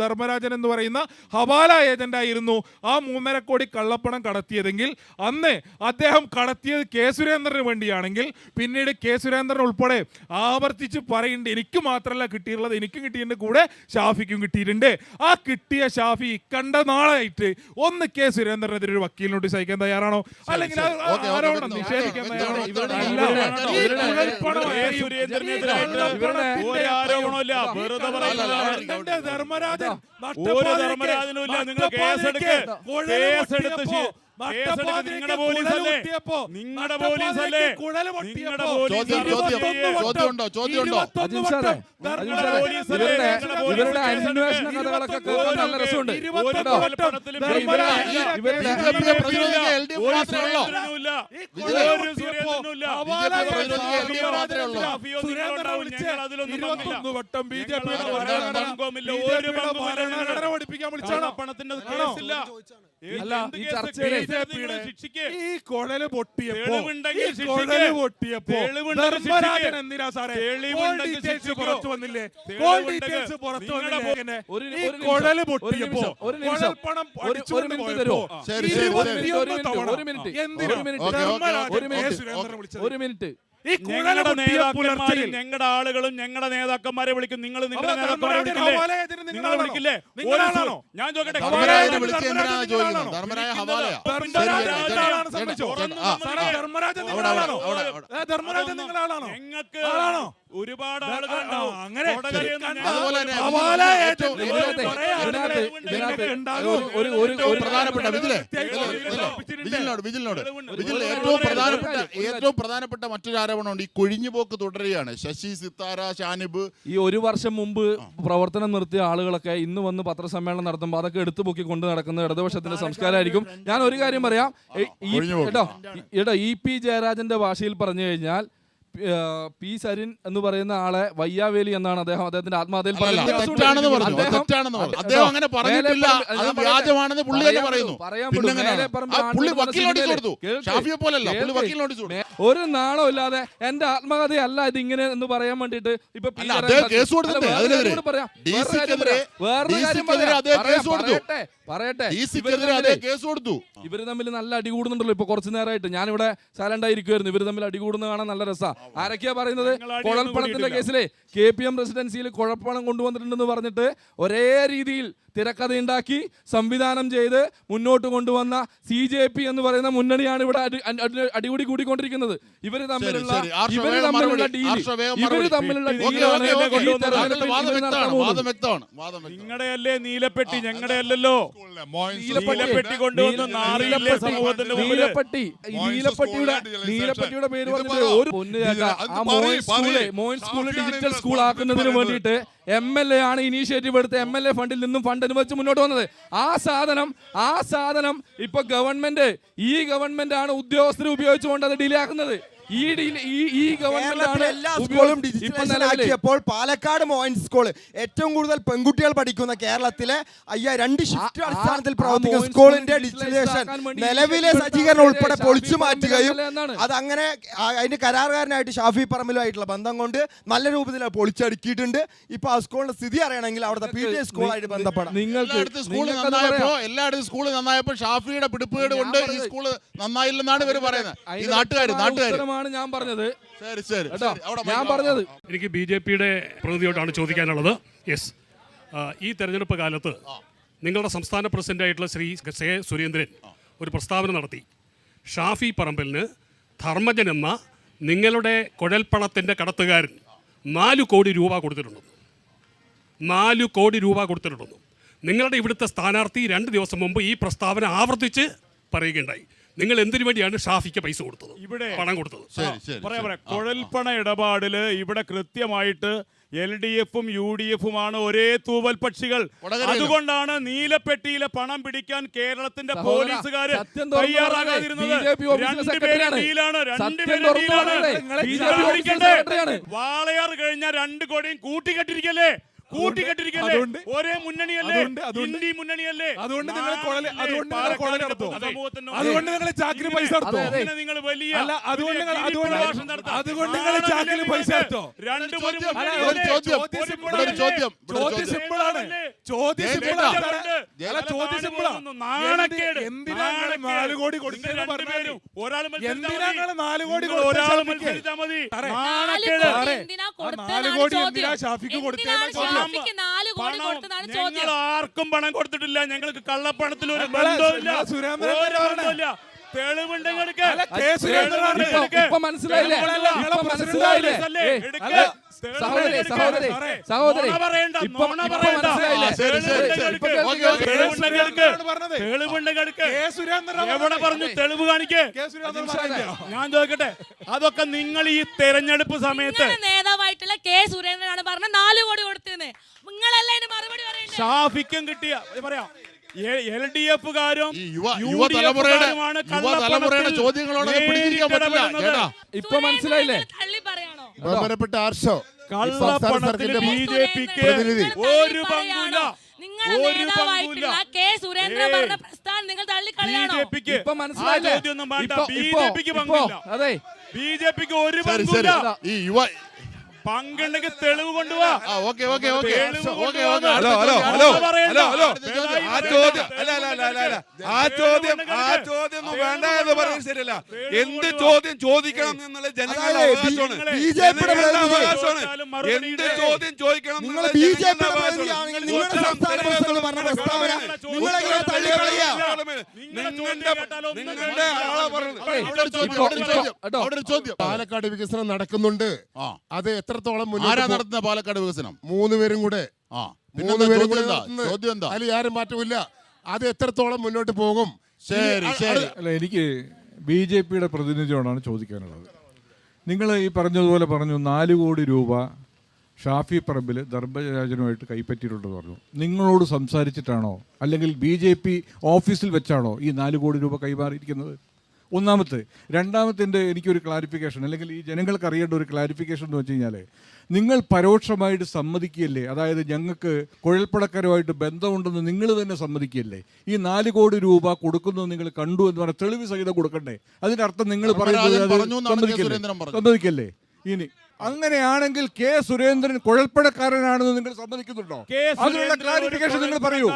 [SPEAKER 3] ആ 3.5 കോടി കള്ളപ്പണം കടത്തിയതെങ്കിൽ അന്ന് അദ്ദേഹം കടത്തിയത് കെ സുരേന്ദ്രന് വേണ്ടിയാണെങ്കിൽ പിന്നീട് കെ സുരേന്ദ്രൻ ഉൾപ്പെടെ ആവർത്തിച്ച് പറയുന്നുണ്ട്, എനിക്ക് മാത്രമല്ല കിട്ടിയിട്ടുള്ളത്, എനിക്കും കിട്ടിയിട്ടുണ്ട്, കൂടെ ഷാഫിക്കും കിട്ടിയിട്ടുണ്ട്. ആ കിട്ടിയ ഷാഫി കണ്ട നാളായിട്ട് ഒന്ന് കെ സുരേന്ദ്രനെതിരെ ഒരു വക്കീൽ നോട്ടീസ് അയക്കാൻ തയ്യാറാണോ? അല്ലെങ്കിൽ ആരോപണം നിഷേധിക്കാൻ തയ്യാറാണോ? ധർമ്മരാജൻ
[SPEAKER 4] നിങ്ങളുടെ പോലീസല്ലേ?
[SPEAKER 2] ഇവരുടെ അന്വേഷണ കഥകളൊക്കെ കേൾക്കാൻ നല്ല രസമുണ്ട്.
[SPEAKER 3] ഈ കൊഴല് പൊട്ടിയപ്പോ ധർമ്മരാജൻ എന്തിനാ സാറേ പുറത്തു വന്നില്ലേ? കൊഴല് പൊട്ടിയപ്പോ കൊഴൽപ്പണം അടിച്ചുകൊണ്ട് പോയപ്പോ
[SPEAKER 2] ഒരു മിനിറ്റ്
[SPEAKER 4] ഞങ്ങളുടെ ആളുകളും ഞങ്ങളുടെ നേതാക്കന്മാരെ വിളിക്കും. നിങ്ങൾ നിങ്ങളുടെ നേതാക്കന്മാരെ വിളിക്കില്ലേ? ഞാൻ ചോദിക്കട്ടെ, ഞങ്ങൾക്ക് ഒരുപാട് ആളുകളുണ്ടാവും.
[SPEAKER 1] ഏറ്റവും പ്രധാനപ്പെട്ട മറ്റൊരു ആരോപണമുണ്ട്. ഈ കൊഴിഞ്ഞുപോക്ക് തുടരുകയാണ്. ശശി, സിത്താര, ഷാനിബ്
[SPEAKER 2] ഈ 1 വർഷം മുമ്പ് പ്രവർത്തനം നിർത്തിയ ആളുകളൊക്കെ ഇന്ന് വന്ന് പത്രസമ്മേളനം നടത്തുമ്പോൾ അതൊക്കെ എടുത്തു പൊക്കി കൊണ്ട് നടക്കുന്ന ഇടതുപക്ഷത്തിന്റെ സംസ്കാരമായിരിക്കും. ഞാൻ ഒരു കാര്യം പറയാം, EP ജയരാജന്റെ ഭാഷയിൽ പറഞ്ഞു കഴിഞ്ഞാൽ P. സരിൻ എന്ന് പറയുന്ന ആളെ വയ്യാവേലി എന്നാണ് അദ്ദേഹത്തിന്റെ ആത്മഹത്യയിൽ പറയുന്നത്. ഒരു നാണോ ഇല്ലാതെ എന്റെ ആത്മകഥയല്ല ഇതിങ്ങനെ എന്ന് പറയാൻ വേണ്ടിട്ട് ഇപ്പൊ പറയട്ടെ, ഇവര് തമ്മിൽ നല്ല അടികൂടുന്നുണ്ടല്ലോ. ഇപ്പൊ കുറച്ചു നേരമായിട്ട് ഞാനിവിടെ സൈലന്റ് ആയിരിക്കുമായിരുന്നു. ഇവര് തമ്മിൽ അടികൂടുന്ന കാണാൻ നല്ല രസമാണ്. ആരൊക്കെയാ പറയുന്നത്? കുഴൽപ്പണത്തിന്റെ കേസിലെ KPM റെസിഡൻസിയിൽ കുഴൽപ്പണം കൊണ്ടുവന്നിട്ടുണ്ടെന്ന് പറഞ്ഞിട്ട് ഒരേ രീതിയിൽ തിരക്കഥയുണ്ടാക്കി സംവിധാനം ചെയ്ത് മുന്നോട്ട് കൊണ്ടുവന്ന CJP എന്ന് പറയുന്ന മുന്നണിയാണ് ഇവിടെ അടികൂടി കൂടിക്കൊണ്ടിരിക്കുന്നത്. ഇവര് തമ്മിലുള്ള
[SPEAKER 4] നിങ്ങളുടെ അല്ലേ നീലപ്പെട്ടി, ഞങ്ങളുടെ അല്ലല്ലോ. നീലപ്പെട്ടി കൊണ്ടുവന്ന്
[SPEAKER 2] നീലപ്പെട്ടിയുടെ പേര് പറഞ്ഞിട്ട് ഒരു മോയിൻ സ്കൂൾ ഡിജിറ്റൽ സ്കൂൾ ആക്കുന്നതിന് വേണ്ടിയിട്ട് MLA ആണ് ഇനീഷ്യേറ്റീവ് എടുത്ത് MLA ഫണ്ടിൽ നിന്നും ഫണ്ട് അനുവദിച്ച് മുന്നോട്ട് വന്നത്. ആ സാധനം ഇപ്പൊ ഈ ഗവൺമെന്റ് ആണ് ഉദ്യോഗസ്ഥരെ ഉപയോഗിച്ചുകൊണ്ട് അത് ഡിലേ ആക്കുന്നത്.
[SPEAKER 9] കേരളത്തിലെ എല്ലാ സ്കൂളും ഡിജിറ്റലൈസേഷൻ ആക്കിയപ്പോൾ പാലക്കാട് മോയിൻസ് സ്കൂൾ ഏറ്റവും കൂടുതൽ പെൺകുട്ടികൾ പഠിക്കുന്ന കേരളത്തിലെ 2 ഷിഫ്റ്റ് അടിസ്ഥാനത്തിൽ പ്രവർത്തിക്കുന്ന സ്കൂളിന്റെ ഡിജിറ്റലൈസേഷൻ നിലവിലെ സജ്ജീകരണം ഉൾപ്പെടെ പൊളിച്ചു മാറ്റുകയും അതങ്ങനെ അതിന്റെ കരാറുകാരനായിട്ട് ഷാഫി പറമ്പിലുമായിട്ടുള്ള ബന്ധം കൊണ്ട് നല്ല രൂപത്തിൽ പൊളിച്ചടുക്കിയിട്ടുണ്ട്. ഇപ്പൊ ആ സ്കൂളിന്റെ സ്ഥിതി അറിയണമെങ്കിൽ അവിടുത്തെ PTA സ്കൂളായിട്ട് ബന്ധപ്പെടാം.
[SPEAKER 1] എല്ലായിടത്തും സ്കൂൾ നന്നായപ്പോൾ ഷാഫിയുടെ പിടിപ്പുകേട് കൊണ്ട് ഈ സ്കൂൾ നന്നായില്ലെന്നാണ് ഇവർ പറയുന്നത്. ഈ നാട്ടുകാർ
[SPEAKER 2] ഞാൻ പറഞ്ഞത്.
[SPEAKER 1] ഞാൻ പറഞ്ഞത്
[SPEAKER 12] എനിക്ക് BJPയുടെ പ്രതിനിധിയോടാണ് ചോദിക്കാനുള്ളത്. യെസ്, ഈ തെരഞ്ഞെടുപ്പ് കാലത്ത് നിങ്ങളുടെ സംസ്ഥാന പ്രസിഡന്റായിട്ടുള്ള ശ്രീ കെ സുരേന്ദ്രൻ ഒരു പ്രസ്താവന നടത്തി. ഷാഫി പറമ്പലിന് ധർമ്മജൻ എന്ന നിങ്ങളുടെ കുഴൽപ്പണത്തിൻ്റെ കടത്തുകാരൻ 4 കോടി രൂപ കൊടുത്തിട്ടുണ്ടെന്ന്. 4 കോടി രൂപ കൊടുത്തിട്ടുണ്ടെന്ന് നിങ്ങളുടെ ഇവിടുത്തെ സ്ഥാനാർത്ഥി 2 ദിവസം മുമ്പ് ഈ പ്രസ്താവന ആവർത്തിച്ച് പറയുകയുണ്ടായി. നിങ്ങൾ എന്തിനു വേണ്ടിയാണ് ഷാഫിക്ക് പൈസ കൊടുത്തത്, ഇവിടെ പണം കൊടുത്തത്?
[SPEAKER 4] പറയാം. കുഴൽപ്പണ ഇടപാടില് ഇവിടെ കൃത്യമായിട്ട് LDFും UDFുമാണ് ഒരേ തൂവൽ പക്ഷികൾ. അതുകൊണ്ടാണ് നീലപ്പെട്ടിയിലെ പണം പിടിക്കാൻ കേരളത്തിന്റെ പോലീസുകാര് തയ്യാറാകാതിരുന്നത്. വാളയാർ കഴിഞ്ഞ 2 കോടിയും കൂട്ടിക്കെട്ടിരിക്കല്ലേ? ഒരേ മുന്നണിയല്ലേ? ഹിന്ദി മുന്നണിയല്ലേ?
[SPEAKER 3] അതുകൊണ്ട് നിങ്ങൾ കൊള്ളലെടുത്തോ? അതുകൊണ്ട് നിങ്ങൾ ചാക്കിന് പൈസ എടുത്തോ?
[SPEAKER 4] നിങ്ങൾ വലിയ
[SPEAKER 3] അതുകൊണ്ട് നിങ്ങൾ ചാക്കിന് പൈസ എടുത്തോ? എന്തിനാണ് 4 കോടി കൊടുത്തത്?
[SPEAKER 4] ഒരാൾ
[SPEAKER 3] 4 കോടി എന്തിനാ ഷാഫിക്ക് കൊടുത്തത്?
[SPEAKER 4] ഞങ്ങൾ ആർക്കും പണം കൊടുത്തിട്ടില്ല. ഞങ്ങൾക്ക് കള്ളപ്പണത്തിൽ ഒരു ബന്ധമില്ല. തെളിവുണ്ടെങ്കിൽ
[SPEAKER 2] മനസ്സിലായില്ലേ?
[SPEAKER 4] എവിടെ പറഞ്ഞു? തെളിവ് കാണിക്കേ. ഞാൻ ചോദിക്കട്ടെ, അതൊക്കെ നിങ്ങൾ ഈ തെരഞ്ഞെടുപ്പ് സമയത്ത്
[SPEAKER 13] നേതാവായിട്ടുള്ള കെ സുരേന്ദ്രനാണ് പറഞ്ഞത് 4 കോടി കൊടുത്തതെന്ന്. നിങ്ങളല്ല ഇതിന് മറുപടി പറയുന്നത്.
[SPEAKER 4] ഷാഫിക്കും കിട്ടിയ പറയാം. LDFകാരും
[SPEAKER 1] യുവതലമുറയുടെ ചോദ്യങ്ങളോട്
[SPEAKER 2] ഇപ്പൊ മനസ്സിലായില്ലേ?
[SPEAKER 5] ബഹുമാനപ്പെട്ട ആർഷോ,
[SPEAKER 4] കള്ളപ്പണത്തിന് BJPക്ക് ഒരു പങ്കുമില്ല. BJPക്ക്
[SPEAKER 2] ഇപ്പൊ മനസ്സിലായില്ലേ?
[SPEAKER 4] BJPക്ക് പങ്കില്ല. BJPക്ക് ഒരു പങ്കുമില്ല. പങ്കുണ്ടെങ്കിൽ തെളിവ് കൊണ്ടുപോവാ.
[SPEAKER 7] ആ ചോദ്യം വേണ്ട എന്ന് പറയുന്നത് ശരിയല്ല. എന്ത് ചോദ്യം ചോദിക്കണം എന്നുള്ള ജനങ്ങളുടെ അവകാശമാണ്. എന്ത് ചോദ്യം ചോദിക്കണം എന്നുള്ള ജനങ്ങളുടെ അവകാശമാണ്.
[SPEAKER 5] പാലക്കാട് വികസനം നടക്കുന്നുണ്ട്. അത് എത്രത്തോളം
[SPEAKER 1] നടത്തുന്ന പാലക്കാട് വികസനം?
[SPEAKER 5] 3 പേരും കൂടെ
[SPEAKER 1] ചോദ്യം എന്താ?
[SPEAKER 5] അതിൽ ആരും മാറ്റമില്ല. അത് എത്രത്തോളം മുന്നോട്ട് പോകും?
[SPEAKER 14] അല്ല, എനിക്ക് BJPയുടെ പ്രതിനിധിയോടാണ് ചോദിക്കാനുള്ളത്. നിങ്ങൾ ഈ പറഞ്ഞതുപോലെ പറഞ്ഞു 4 കോടി രൂപ ഷാഫി പറമ്പിൽ ധർമ്മരാജനുമായിട്ട് കൈപ്പറ്റിയിട്ടുണ്ടെന്ന് പറഞ്ഞു. നിങ്ങളോട് സംസാരിച്ചിട്ടാണോ അല്ലെങ്കിൽ BJP ഓഫീസിൽ വെച്ചാണോ ഈ 4 കോടി രൂപ കൈമാറിയിരിക്കുന്നത്? ഒന്നാമത്തെ. രണ്ടാമത്തെ എനിക്കൊരു ക്ലാരിഫിക്കേഷൻ, അല്ലെങ്കിൽ ഈ ജനങ്ങൾക്ക് അറിയേണ്ട ഒരു ക്ലാരിഫിക്കേഷൻ എന്ന് വെച്ച് കഴിഞ്ഞാൽ, നിങ്ങൾ പരോക്ഷമായിട്ട് സമ്മതിക്കുകയല്ലേ, അതായത് ഞങ്ങൾക്ക് കുഴൽപ്പണക്കാരുമായിട്ട് ബന്ധമുണ്ടെന്ന് നിങ്ങൾ തന്നെ സമ്മതിക്കുകയല്ലേ? ഈ 4 കോടി രൂപ കൊടുക്കുന്നത് നിങ്ങൾ കണ്ടു എന്ന് പറഞ്ഞാൽ തെളിവ് സഹിതം കൊടുക്കണ്ടേ? അതിന്റെ അർത്ഥം നിങ്ങൾ പറയുന്നത് സമ്മതിക്കല്ലേ? ഇനി അങ്ങനെയാണെങ്കിൽ കെ സുരേന്ദ്രൻ കുഴൽപ്പണക്കാരനാണെന്ന് നിങ്ങൾ സമ്മതിക്കുന്നുണ്ടോ? അതിനുള്ള ക്ലാരിഫിക്കേഷൻ നിങ്ങൾ പറയൂ.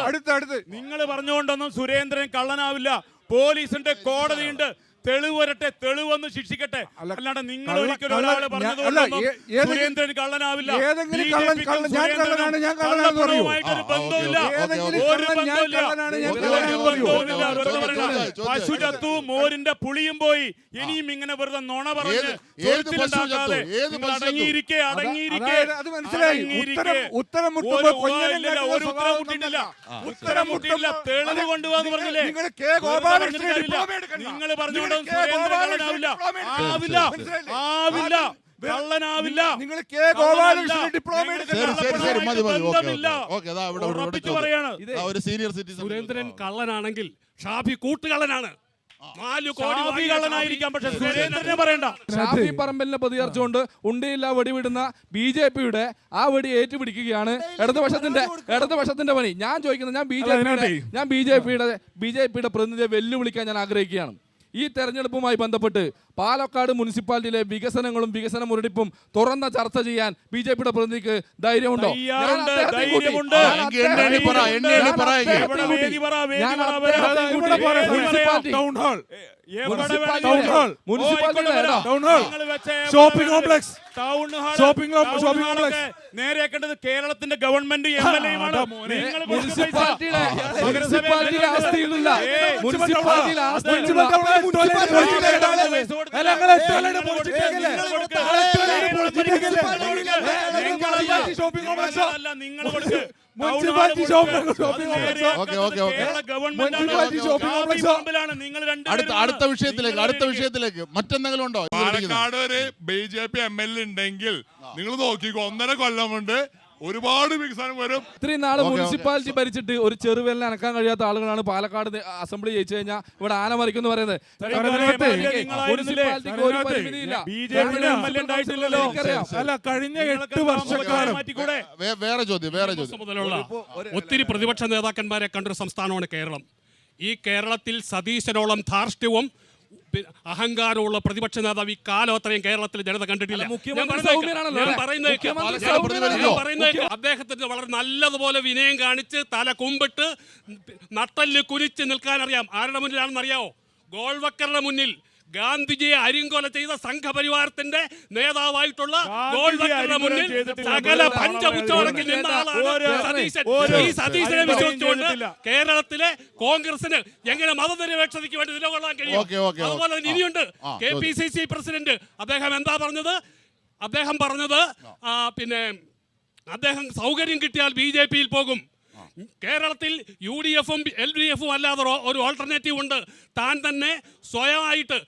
[SPEAKER 4] അടുത്ത് നിങ്ങൾ പറഞ്ഞുകൊണ്ടൊന്നും സുരേന്ദ്രൻ കള്ളനാവില്ല. പോലീസിന്റെ കോടതിയുണ്ട്. തെളിവ് വരട്ടെ, തെളിവൊന്ന് ശിക്ഷിക്കട്ടെ. അല്ലാണ്ട് നിങ്ങൾ ഒരിക്കലും ഒരാള് പറഞ്ഞതുകൊണ്ടൊന്നും സുരേന്ദ്രൻ കള്ളനാവില്ല. പശു ചത്തു, മോരിന്റെ പുളിയും പോയി. ഇനിയും ഇങ്ങനെ വെറുതെ നുണ പറഞ്ഞ് അടങ്ങിയിരിക്കെ ഉത്തരം മുട്ടില്ല. തെളിവ് കൊണ്ടുപോകാന്ന് പറഞ്ഞില്ലേ? നിങ്ങൾ പറഞ്ഞുകൊണ്ട്
[SPEAKER 12] സുരേന്ദ്രൻ കള്ളനാണെങ്കിൽ ഷാഫി കൂട്ടുകള്ളനാണ്.
[SPEAKER 4] കള്ളനായിരിക്കാം, പക്ഷെ സുരേന്ദ്രനെ പറയണ്ട.
[SPEAKER 2] ഷാഫി പറമ്പലിനെ പ്രതികരിച്ചുകൊണ്ട് ഉണ്ടിയില്ല വെടിവിടുന്ന BJP-യുടെ ആ വെടി ഏറ്റുപിടിക്കുകയാണ് ഇടതുപക്ഷത്തിന്റെ പണി. ഞാൻ ചോദിക്കുന്നത്, ഞാൻ BJP-യുടെ പ്രതിനിധിയെ വെല്ലുവിളിക്കാൻ ഞാൻ ആഗ്രഹിക്കുകയാണ്. ഈ തെരഞ്ഞെടുപ്പുമായി ബന്ധപ്പെട്ട് പാലക്കാട് മുനിസിപ്പാലിറ്റിയിലെ വികസനങ്ങളും വികസന മുരടിപ്പും തുറന്ന ചർച്ച ചെയ്യാൻ BJP-യുടെ പ്രതിനിധിക്ക് ധൈര്യമുണ്ടോ?
[SPEAKER 3] ഷോപ്പിംഗ് കോംപ്ലക്സ്
[SPEAKER 4] നേരെയാക്കേണ്ടത് കേരളത്തിന്റെ ഗവൺമെന്റ് MLA-യുമാണ്.
[SPEAKER 1] അടുത്ത വിഷയത്തിലേക്ക് മറ്റെന്തെങ്കിലും ഉണ്ടോ?
[SPEAKER 6] പാലക്കാട് ഒരു BJP MLA ഉണ്ടെങ്കിൽ നിങ്ങൾ നോക്കിക്കോ, 1.5 കൊല്ലം കൊണ്ട് ഒരുപാട് വികസനം വരും.
[SPEAKER 2] ഇത്രയും നാള് മുനിസിപ്പാലിറ്റി ഭരിച്ചിട്ട് ഒരു ചെറുവിരലിന് അനക്കാൻ കഴിയാത്ത ആളുകളാണ് പാലക്കാട് അസംബ്ലി ജയിച്ചു കഴിഞ്ഞാൽ ഇവിടെ ആന മറിക്കുന്നു പറയുന്നത്. മുനിസിപ്പാലിറ്റിക്ക് ഒരു പരിമിതിയില്ല.
[SPEAKER 3] കഴിഞ്ഞ 8 വർഷക്കാലം
[SPEAKER 1] വേറെ ചോദ്യം
[SPEAKER 12] മുതലുള്ള ഒത്തിരി പ്രതിപക്ഷ നേതാക്കന്മാരെ കണ്ടൊരു സംസ്ഥാനമാണ് കേരളം. ഈ കേരളത്തിൽ സതീശനോളം ധാർഷ്ട്യവും അഹങ്കാരമുള്ള പ്രതിപക്ഷ നേതാവ് ഈ കാലം അത്രയും കേരളത്തിൽ ജനത കണ്ടിട്ടില്ല. അദ്ദേഹത്തിന് വളരെ നല്ലതുപോലെ വിനയം കാണിച്ച് തല കുമ്പിട്ട് നട്ടല് കുനിച്ച് നിൽക്കാൻ അറിയാം. ആരുടെ മുന്നിലാണെന്ന് അറിയാവോ? ഗോൾവക്കറുടെ മുന്നിൽ. ഗാന്ധിജിയെ അരിങ്കൊല ചെയ്ത സംഘപരിവാരത്തിന്റെ നേതാവായിട്ടുള്ള ഗോൾവക്കറുടെ മുന്നിൽ സകല പഞ്ചപുച്ചടക്കിൽ നിന്ന ആളാണ് ഈ സതീശനെ വിശ്വസിച്ചുകൊണ്ട് കേരളത്തിലെ കോൺഗ്രസിന് എങ്ങനെ മതനിരപേക്ഷതയ്ക്ക് വേണ്ടി നിലകൊള്ളാൻ കഴിയും? അതുപോലെ തന്നെ ഇനിയുണ്ട് KPCC പ്രസിഡന്റ്. അദ്ദേഹം എന്താ പറഞ്ഞത്? പിന്നെ അദ്ദേഹം സൗകര്യം കിട്ടിയാൽ BJP-യിൽ പോകും. കേരളത്തിൽ UDF-ഉം LDF-ഉം അല്ലാതെ ഒരു ഓൾട്ടർനേറ്റീവ് ഉണ്ട്. താൻ തന്നെ സ്വയമായിട്ട്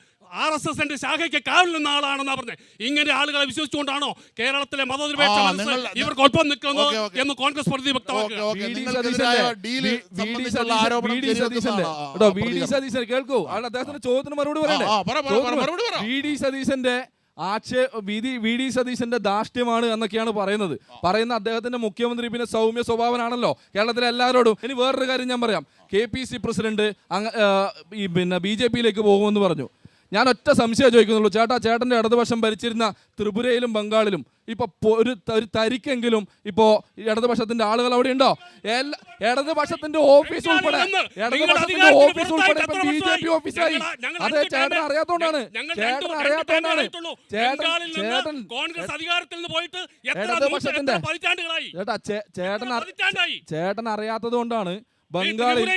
[SPEAKER 12] RSS-ന്റെ ശാഖയ്ക്ക് കാവൽ നിന്ന ആളാണെന്നാ പറഞ്ഞത്. ഇങ്ങനെ ആളുകളെ വിശ്വസിച്ചുകൊണ്ടാണോ കേരളത്തിലെ മതനിരപേക്ഷ ഇവർക്കൊപ്പം നിൽക്കുന്നത് എന്ന് കോൺഗ്രസ് പ്രതി വ്യക്തമാക്കുക?
[SPEAKER 2] കേൾക്കൂ, അദ്ദേഹത്തിന്റെ ചോദ്യത്തിന് മറുപടി പറയണ്ടേ? VD സതീശന്റെ ധാർഷ്ട്യമാണ് എന്നൊക്കെയാണ് പറയുന്ന അദ്ദേഹത്തിന്റെ മുഖ്യമന്ത്രി പിന്നെ സൗമ്യ സ്വഭാവനാണല്ലോ കേരളത്തിലെ എല്ലാവരോടും. ഇനി വേറൊരു കാര്യം ഞാൻ പറയാം. KPC പ്രസിഡന്റ് പിന്നെ BJP-യിലേക്ക് പോകുമെന്ന് പറഞ്ഞു. ഞാൻ ഒറ്റ സംശയം ചോദിക്കുന്നുള്ളൂ. ചേട്ടന്റെ ഇടതുപക്ഷം ഭരിച്ചിരുന്ന ത്രിപുരയിലും ബംഗാളിലും ഇപ്പൊ ഒരു തരിക്കെങ്കിലും ഇപ്പോ ഇടതുപക്ഷത്തിന്റെ ആളുകൾ അവിടെ ഉണ്ടോ? ഇടതുപക്ഷത്തിന്റെ ഓഫീസ് ഉൾപ്പെടെ BJP ഓഫീസായി. അതെ, ചേട്ടൻ അറിയാത്തോണ്ടാണ്. ചേട്ടൻ അറിയാത്തത് കൊണ്ടാണ് ബംഗാളിൽ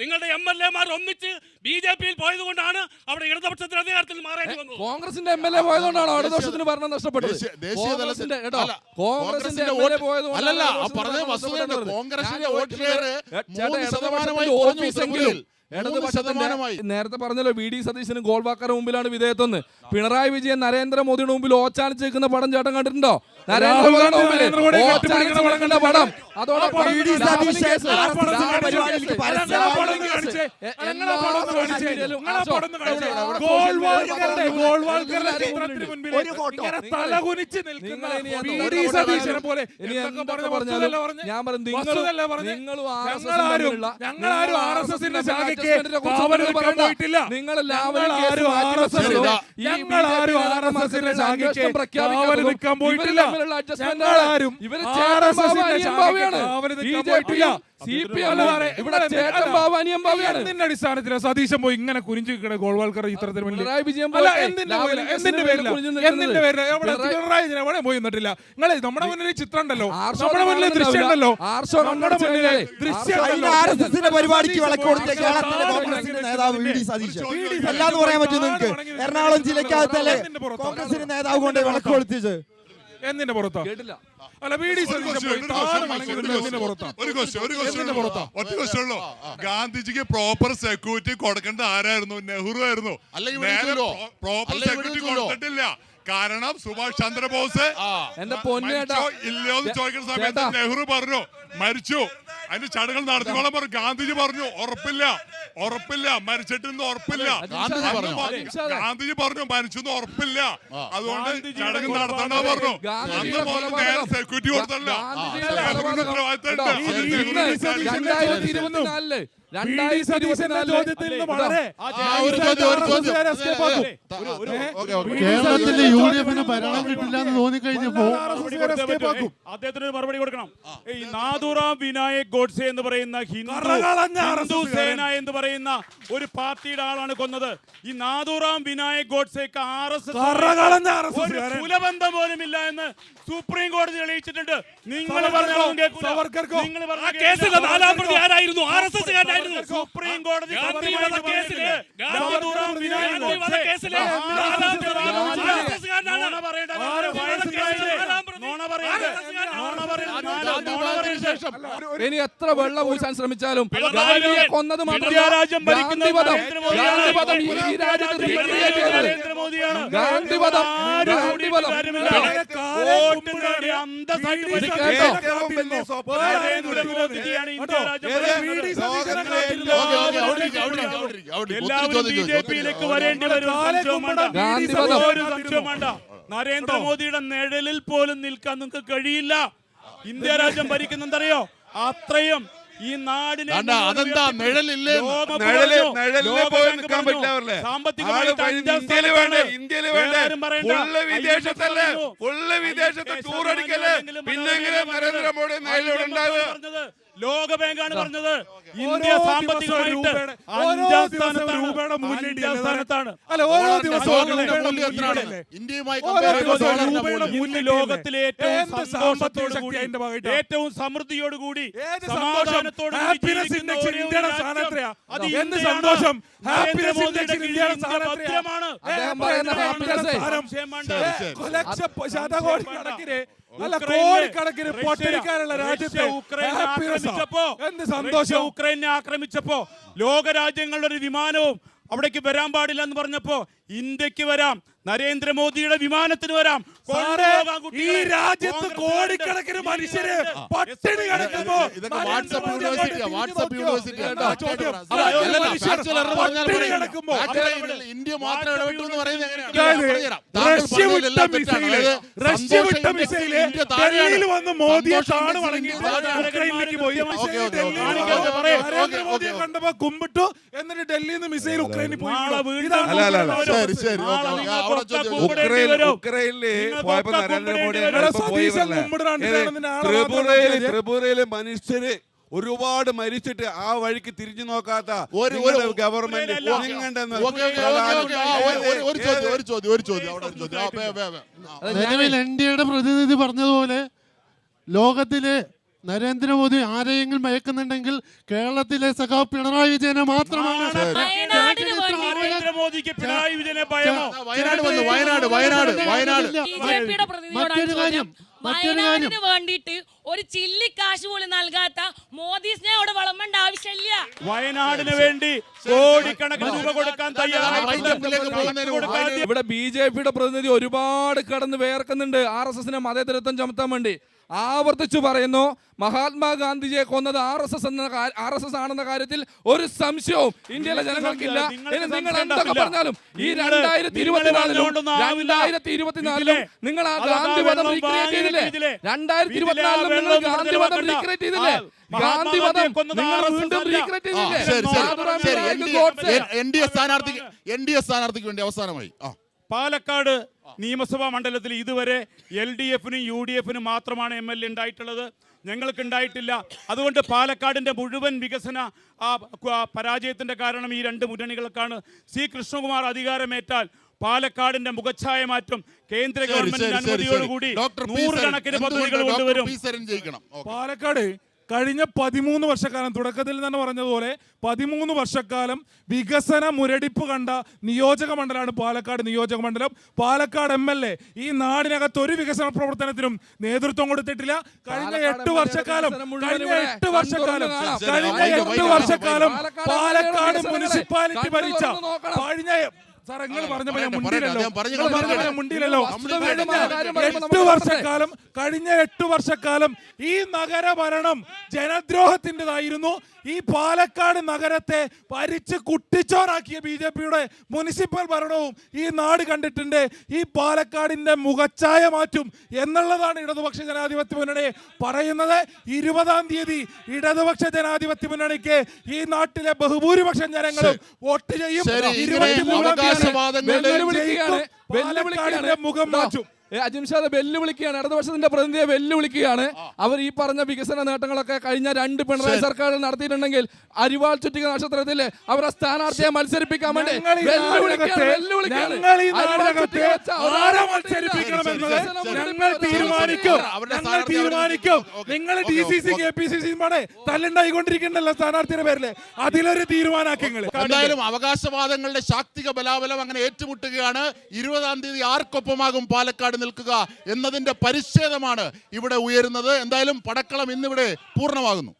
[SPEAKER 12] നിങ്ങളുടെ MLA-മാർ ഒന്നിച്ച് BJP-യിൽ പോയതുകൊണ്ടാണ് അവിടെ ഇടതുപക്ഷത്തിന് അധികാരത്തിൽ മാറേണ്ടി വന്നത്.
[SPEAKER 2] കോൺഗ്രസിന്റെ MLA പോയതുകൊണ്ടാണ് ഇടതുപക്ഷത്തിന് ഭരണം നഷ്ടപ്പെട്ടത്. കോൺഗ്രസിന്റെ MLA പോയതുകൊണ്ടാണ് ഓഫീസെങ്കിലും നേരത്തെ പറഞ്ഞല്ലോ VD സതീശന് ഗോൾവാക്കറുടെ മുമ്പിലാണ് വിധേയത്വം. പിണറായി വിജയൻ നരേന്ദ്രമോദിയുടെ മുമ്പിൽ ഓച്ചാനിച്ച് നിൽക്കുന്ന പടം ചേട്ടൻ കണ്ടിട്ടുണ്ടോ? നരേന്ദ്രമോദിയുടെ മുമ്പിൽ പടം. ഞാൻ പറഞ്ഞു
[SPEAKER 3] അടിസ്ഥാനത്തില് സതീശൻ പോയി ഇങ്ങനെ കുനിഞ്ചു ഗോൾവാൾക്കർ ചിത്രത്തിന് പോയി നിന്നിട്ടില്ല. നിങ്ങളെ നമ്മുടെ മുന്നിൽ ചിത്രം ഉണ്ടല്ലോ, നമ്മുടെ മുന്നിൽ ദൃശ്യം ഉണ്ടല്ലോ.
[SPEAKER 10] പരിപാടിക്ക് വിളക്കൊടുത്ത കേരളത്തിലെ കോൺഗ്രസിന്റെ നേതാവ് VD സതീശൻ അല്ലാന്ന് പറയാൻ പറ്റും നിങ്ങൾക്ക്? എറണാകുളം ജില്ലക്കകത്തല്ലേ കോൺഗ്രസിന്റെ നേതാവ് കൊണ്ട് വിളക്ക് കൊടുത്തിച്ച്
[SPEAKER 3] എന്തിന്റെ പുറത്താ? അല്ല, VD
[SPEAKER 6] ഗാന്ധിജിക്ക് പ്രോപ്പർ സെക്യൂരിറ്റി കൊടുക്കേണ്ട ആരായിരുന്നു? നെഹ്റു ആയിരുന്നു. പ്രോപ്പർ സെക്യൂരിറ്റി കൊടുത്തിട്ടില്ല. കാരണം സുഭാഷ് ചന്ദ്രബോസ്
[SPEAKER 2] എന്റെ പൊന്നേട്ടാ
[SPEAKER 6] ഇല്ലയോ എന്ന് ചോദിക്കുന്ന സമയത്ത് നെഹ്റു പറഞ്ഞു മരിച്ചു. അതിന്റെ ചടങ്ങുകൾ നടത്തിക്കോളാൻ പറഞ്ഞു. ഗാന്ധിജി പറഞ്ഞു ഉറപ്പില്ല മരിച്ചിട്ടെന്ന് ഉറപ്പില്ല. ഗാന്ധിജി പറഞ്ഞു മരിച്ചെന്ന് ഉറപ്പില്ല, അതുകൊണ്ട് ചടങ്ങ് നടത്തണ്ട പറഞ്ഞു. അന്ന് മുതൽ നേരെ സെക്യൂരിറ്റി കൊടുത്തല്ല.
[SPEAKER 8] കേരളത്തിലെ യുഡിഎഫിന് ഭരണം കിട്ടില്ല എന്ന് തോന്നിക്കഴിഞ്ഞപ്പോ
[SPEAKER 15] അദ്ദേഹത്തിന് മറുപടി കൊടുക്കണം. ഈ നാഥുറാം വിനായക് ഗോഡ്സെ എന്ന് പറയുന്ന ഹിന്ദു സേന എന്ന് പറയുന്ന ഒരു പാർട്ടിയുടെ ആളാണ് കൊന്നത്. ഈ നാഥുറാം വിനായക് ഗോഡ്സെക്ക് കുലബന്ധം പോലും ഇല്ല എന്ന് സുപ്രീം കോടതി തെളിയിച്ചിട്ടുണ്ട്. നിങ്ങൾ സുപ്രീം കോടതി
[SPEAKER 2] ഇനി എത്ര വെള്ളം ഊശാൻ ശ്രമിച്ചാലും കൊന്നത്
[SPEAKER 15] ബിജെപിയിലേക്ക് വരേണ്ടി വരും. നരേന്ദ്രമോദിയുടെ നിഴലിൽ പോലും നിൽക്കാൻ നിങ്ങൾക്ക് കഴിയില്ല. ഇന്ത്യ രാജ്യം ഭരിക്കുന്നെന്തറിയോ? അത്രയും ഈ നാടിനെ ലോക ബാങ്കാണ് പറഞ്ഞത്. ഇന്ത്യ സാമ്പത്തികമായിട്ട് അഞ്ചാം സ്ഥാനത്താണ്. ലോകത്തിലെ ഏറ്റവും സമൃദ്ധിയോടുകൂടി സമാധാനത്തോടുകൂടി
[SPEAKER 3] കോടിക്കണക്കിന് പൊട്ടിക്കാനുള്ള രാജ്യത്തെ
[SPEAKER 15] ഉക്രൈനെ ആക്രമിച്ചപ്പോ ലോകരാജ്യങ്ങളുടെ ഒരു വിമാനവും അവിടേക്ക് വരാൻ പാടില്ല എന്ന് പറഞ്ഞപ്പോ ഇന്ത്യക്ക് വരാം, നരേന്ദ്രമോദിയുടെ വിമാനത്തിന് വരാം.
[SPEAKER 3] ഈ രാജ്യത്ത് കോടിക്കണക്കിന് മനുഷ്യര് പട്ടിണി കിടക്കുമ്പോ
[SPEAKER 1] ഇന്ത്യ മാത്രം ഇടപെട്ടു എന്ന് പറയുന്നത്
[SPEAKER 3] റഷ്യ വിട്ട മിസൈല് ഡൽഹിയിൽ വന്ന് മോദിയെ താണു വണങ്ങി ഉക്രൈനിലേക്ക് പോയി. നരേന്ദ്രമോദിയെ കണ്ടപ്പോ കുമ്പിട്ടു, എന്നിട്ട് ഡൽഹിയിൽ നിന്ന് മിസൈൽ ഉക്രൈനിൽ പോയി.
[SPEAKER 7] ത്രിപുരയിലെ മനുഷ്യര് ഒരുപാട് മരിച്ചിട്ട് ആ വഴിക്ക് തിരിഞ്ഞു നോക്കാത്ത ഗവൺമെന്റ്
[SPEAKER 8] നിലവിൽ എൻഡിഎയുടെ പ്രതിനിധി പറഞ്ഞതുപോലെ ലോകത്തിലെ നരേന്ദ്രമോദി ആരെയെങ്കിലും മയക്കുന്നുണ്ടെങ്കിൽ കേരളത്തിലെ സഖാവ് പിണറായി വിജയനെ മാത്രമാണ്.
[SPEAKER 13] വയനാടിന് വേണ്ടിയിട്ട് ഒരു ചില്ലി കാശ് പോലും നൽകാത്ത മോദി സ്നേഹം അവിടെ വളമ്പേണ്ട ആവശ്യമില്ല.
[SPEAKER 15] വയനാടിന് വേണ്ടി കോടിക്കണക്കിന് രൂപ കൊടുക്കാൻ
[SPEAKER 2] ഇവിടെ ബിജെപിയുടെ പ്രതിനിധി ഒരുപാട് കടന്ന് വേർക്കുന്നുണ്ട് RSSനെ മതേതരത്വം ചുമത്താൻ വേണ്ടി. ആവർത്തിച്ചു പറയുന്നു, മഹാത്മാഗാന്ധിജിയെ കൊന്നത് RSS ആണെന്ന കാര്യത്തിൽ ഒരു സംശയവും ഇന്ത്യയിലെ ജനങ്ങൾക്കില്ല. ഇനി നിങ്ങൾ എന്തൊക്കെ പറഞ്ഞാലും ഈ 2024 നിങ്ങൾ ആ ഗാന്ധിവധം റീക്രിയേറ്റ് ചെയ്തില്ലേ? 2024 നിങ്ങൾ ഗാന്ധിവധം റീക്രിയേറ്റ് ചെയ്തില്ലേ? ഗാന്ധിവധം നിങ്ങൾ വീണ്ടും റീക്രിയേറ്റ് ചെയ്തില്ലേ?
[SPEAKER 1] NDA സ്ഥാനാർത്ഥിക്ക് വേണ്ടി അവസാനമായി
[SPEAKER 15] പാലക്കാട് നിയമസഭാ മണ്ഡലത്തിൽ ഇതുവരെ LDFനും UDFനും മാത്രമാണ് MLA ഉണ്ടായിട്ടുള്ളത്. ഞങ്ങൾക്ക് ഉണ്ടായിട്ടില്ല. അതുകൊണ്ട് പാലക്കാടിൻ്റെ മുഴുവൻ വികസന പരാജയത്തിൻ്റെ കാരണം ഈ രണ്ട് മുന്നണികൾക്കാണ്. C. കൃഷ്ണകുമാർ അധികാരമേറ്റാൽ പാലക്കാടിന്റെ മുഖച്ഛായ മാറ്റം. കേന്ദ്ര ഗവൺമെന്റിന്റെ അനുമതിയോടുകൂടി 100 കണക്കിന് പദ്ധതികൾ കൊണ്ടുവരും.
[SPEAKER 3] പാലക്കാട് കഴിഞ്ഞ 13 വർഷക്കാലം, തുടക്കത്തിൽ തന്നെ പറഞ്ഞതുപോലെ 13 വർഷക്കാലം വികസന മുരടിപ്പ് കണ്ട നിയോജക മണ്ഡലമാണ് പാലക്കാട് നിയോജക മണ്ഡലം. പാലക്കാട് MLA ഈ നാടിനകത്ത് ഒരു വികസന പ്രവർത്തനത്തിനും നേതൃത്വം കൊടുത്തിട്ടില്ല. കഴിഞ്ഞ 8 വർഷക്കാലം പാലക്കാട് മുനിസിപ്പാലിറ്റി ഭരിച്ച സാർ നിങ്ങൾ പറഞ്ഞപ്പോൾ ഞാൻ
[SPEAKER 1] പറയട്ടെ,
[SPEAKER 3] മുണ്ടിയില്ലല്ലോ. കഴിഞ്ഞ 8 വർഷക്കാലം ഈ നഗരഭരണം ജനദ്രോഹത്തിൻ്റെതായിരുന്നു. ഈ പാലക്കാട് നഗരത്തെ ഭരിച്ച് കുട്ടിച്ചോറാക്കിയ BJPയുടെ മുനിസിപ്പൽ ഭരണവും ഈ നാട് കണ്ടിട്ടുണ്ട്. ഈ പാലക്കാടിന്റെ മുഖച്ഛായ മാറ്റും എന്നുള്ളതാണ് ഇടതുപക്ഷ ജനാധിപത്യ മുന്നണി പറയുന്നത്. 20-ാം തീയതി ഇടതുപക്ഷ ജനാധിപത്യ മുന്നണിക്ക് ഈ നാട്ടിലെ ബഹുഭൂരിപക്ഷം ജനങ്ങളും വോട്ട് ചെയ്യും. 23-ാം മുഖം മാറ്റും.
[SPEAKER 2] അജിംഷാദ് വെല്ലുവിളിക്കുകയാണ്, ഇടതുപക്ഷത്തിന്റെ പ്രതിനിധിയെ വെല്ലുവിളിക്കുകയാണ്. അവർ ഈ പറഞ്ഞ വികസന നേട്ടങ്ങളൊക്കെ കഴിഞ്ഞ 2 പിണറായി സർക്കാർ നടത്തിയിട്ടുണ്ടെങ്കിൽ അരിവാൾ ചുറ്റിക നക്ഷത്രത്തിൽ അവരെ സ്ഥാനാർത്ഥിയെ മത്സരിപ്പിക്കാൻ വേണ്ടി
[SPEAKER 3] തീരുമാനിക്കും. നിങ്ങൾ DCC KPCC തല്ലുണ്ടായിക്കൊണ്ടിരിക്കണ്ടല്ലോ സ്ഥാനാർത്ഥിയുടെ പേരില്. അതിലൊരു തീരുമാനാക്കി.
[SPEAKER 1] എന്തായാലും അവകാശവാദങ്ങളുടെ ശാക്തിക ബലാബലം അങ്ങനെ ഏറ്റുമുട്ടുകയാണ്. 20-ാം തീയതി ആർക്കൊപ്പമാകും പാലക്കാട് നിൽക്കുക എന്നതിന്റെ പരിച്ഛേദമാണ് ഇവിടെ ഉയരുന്നത്. എന്തായാലും പടക്കളം ഇന്നിവിടെ പൂർണ്ണമാകുന്നു.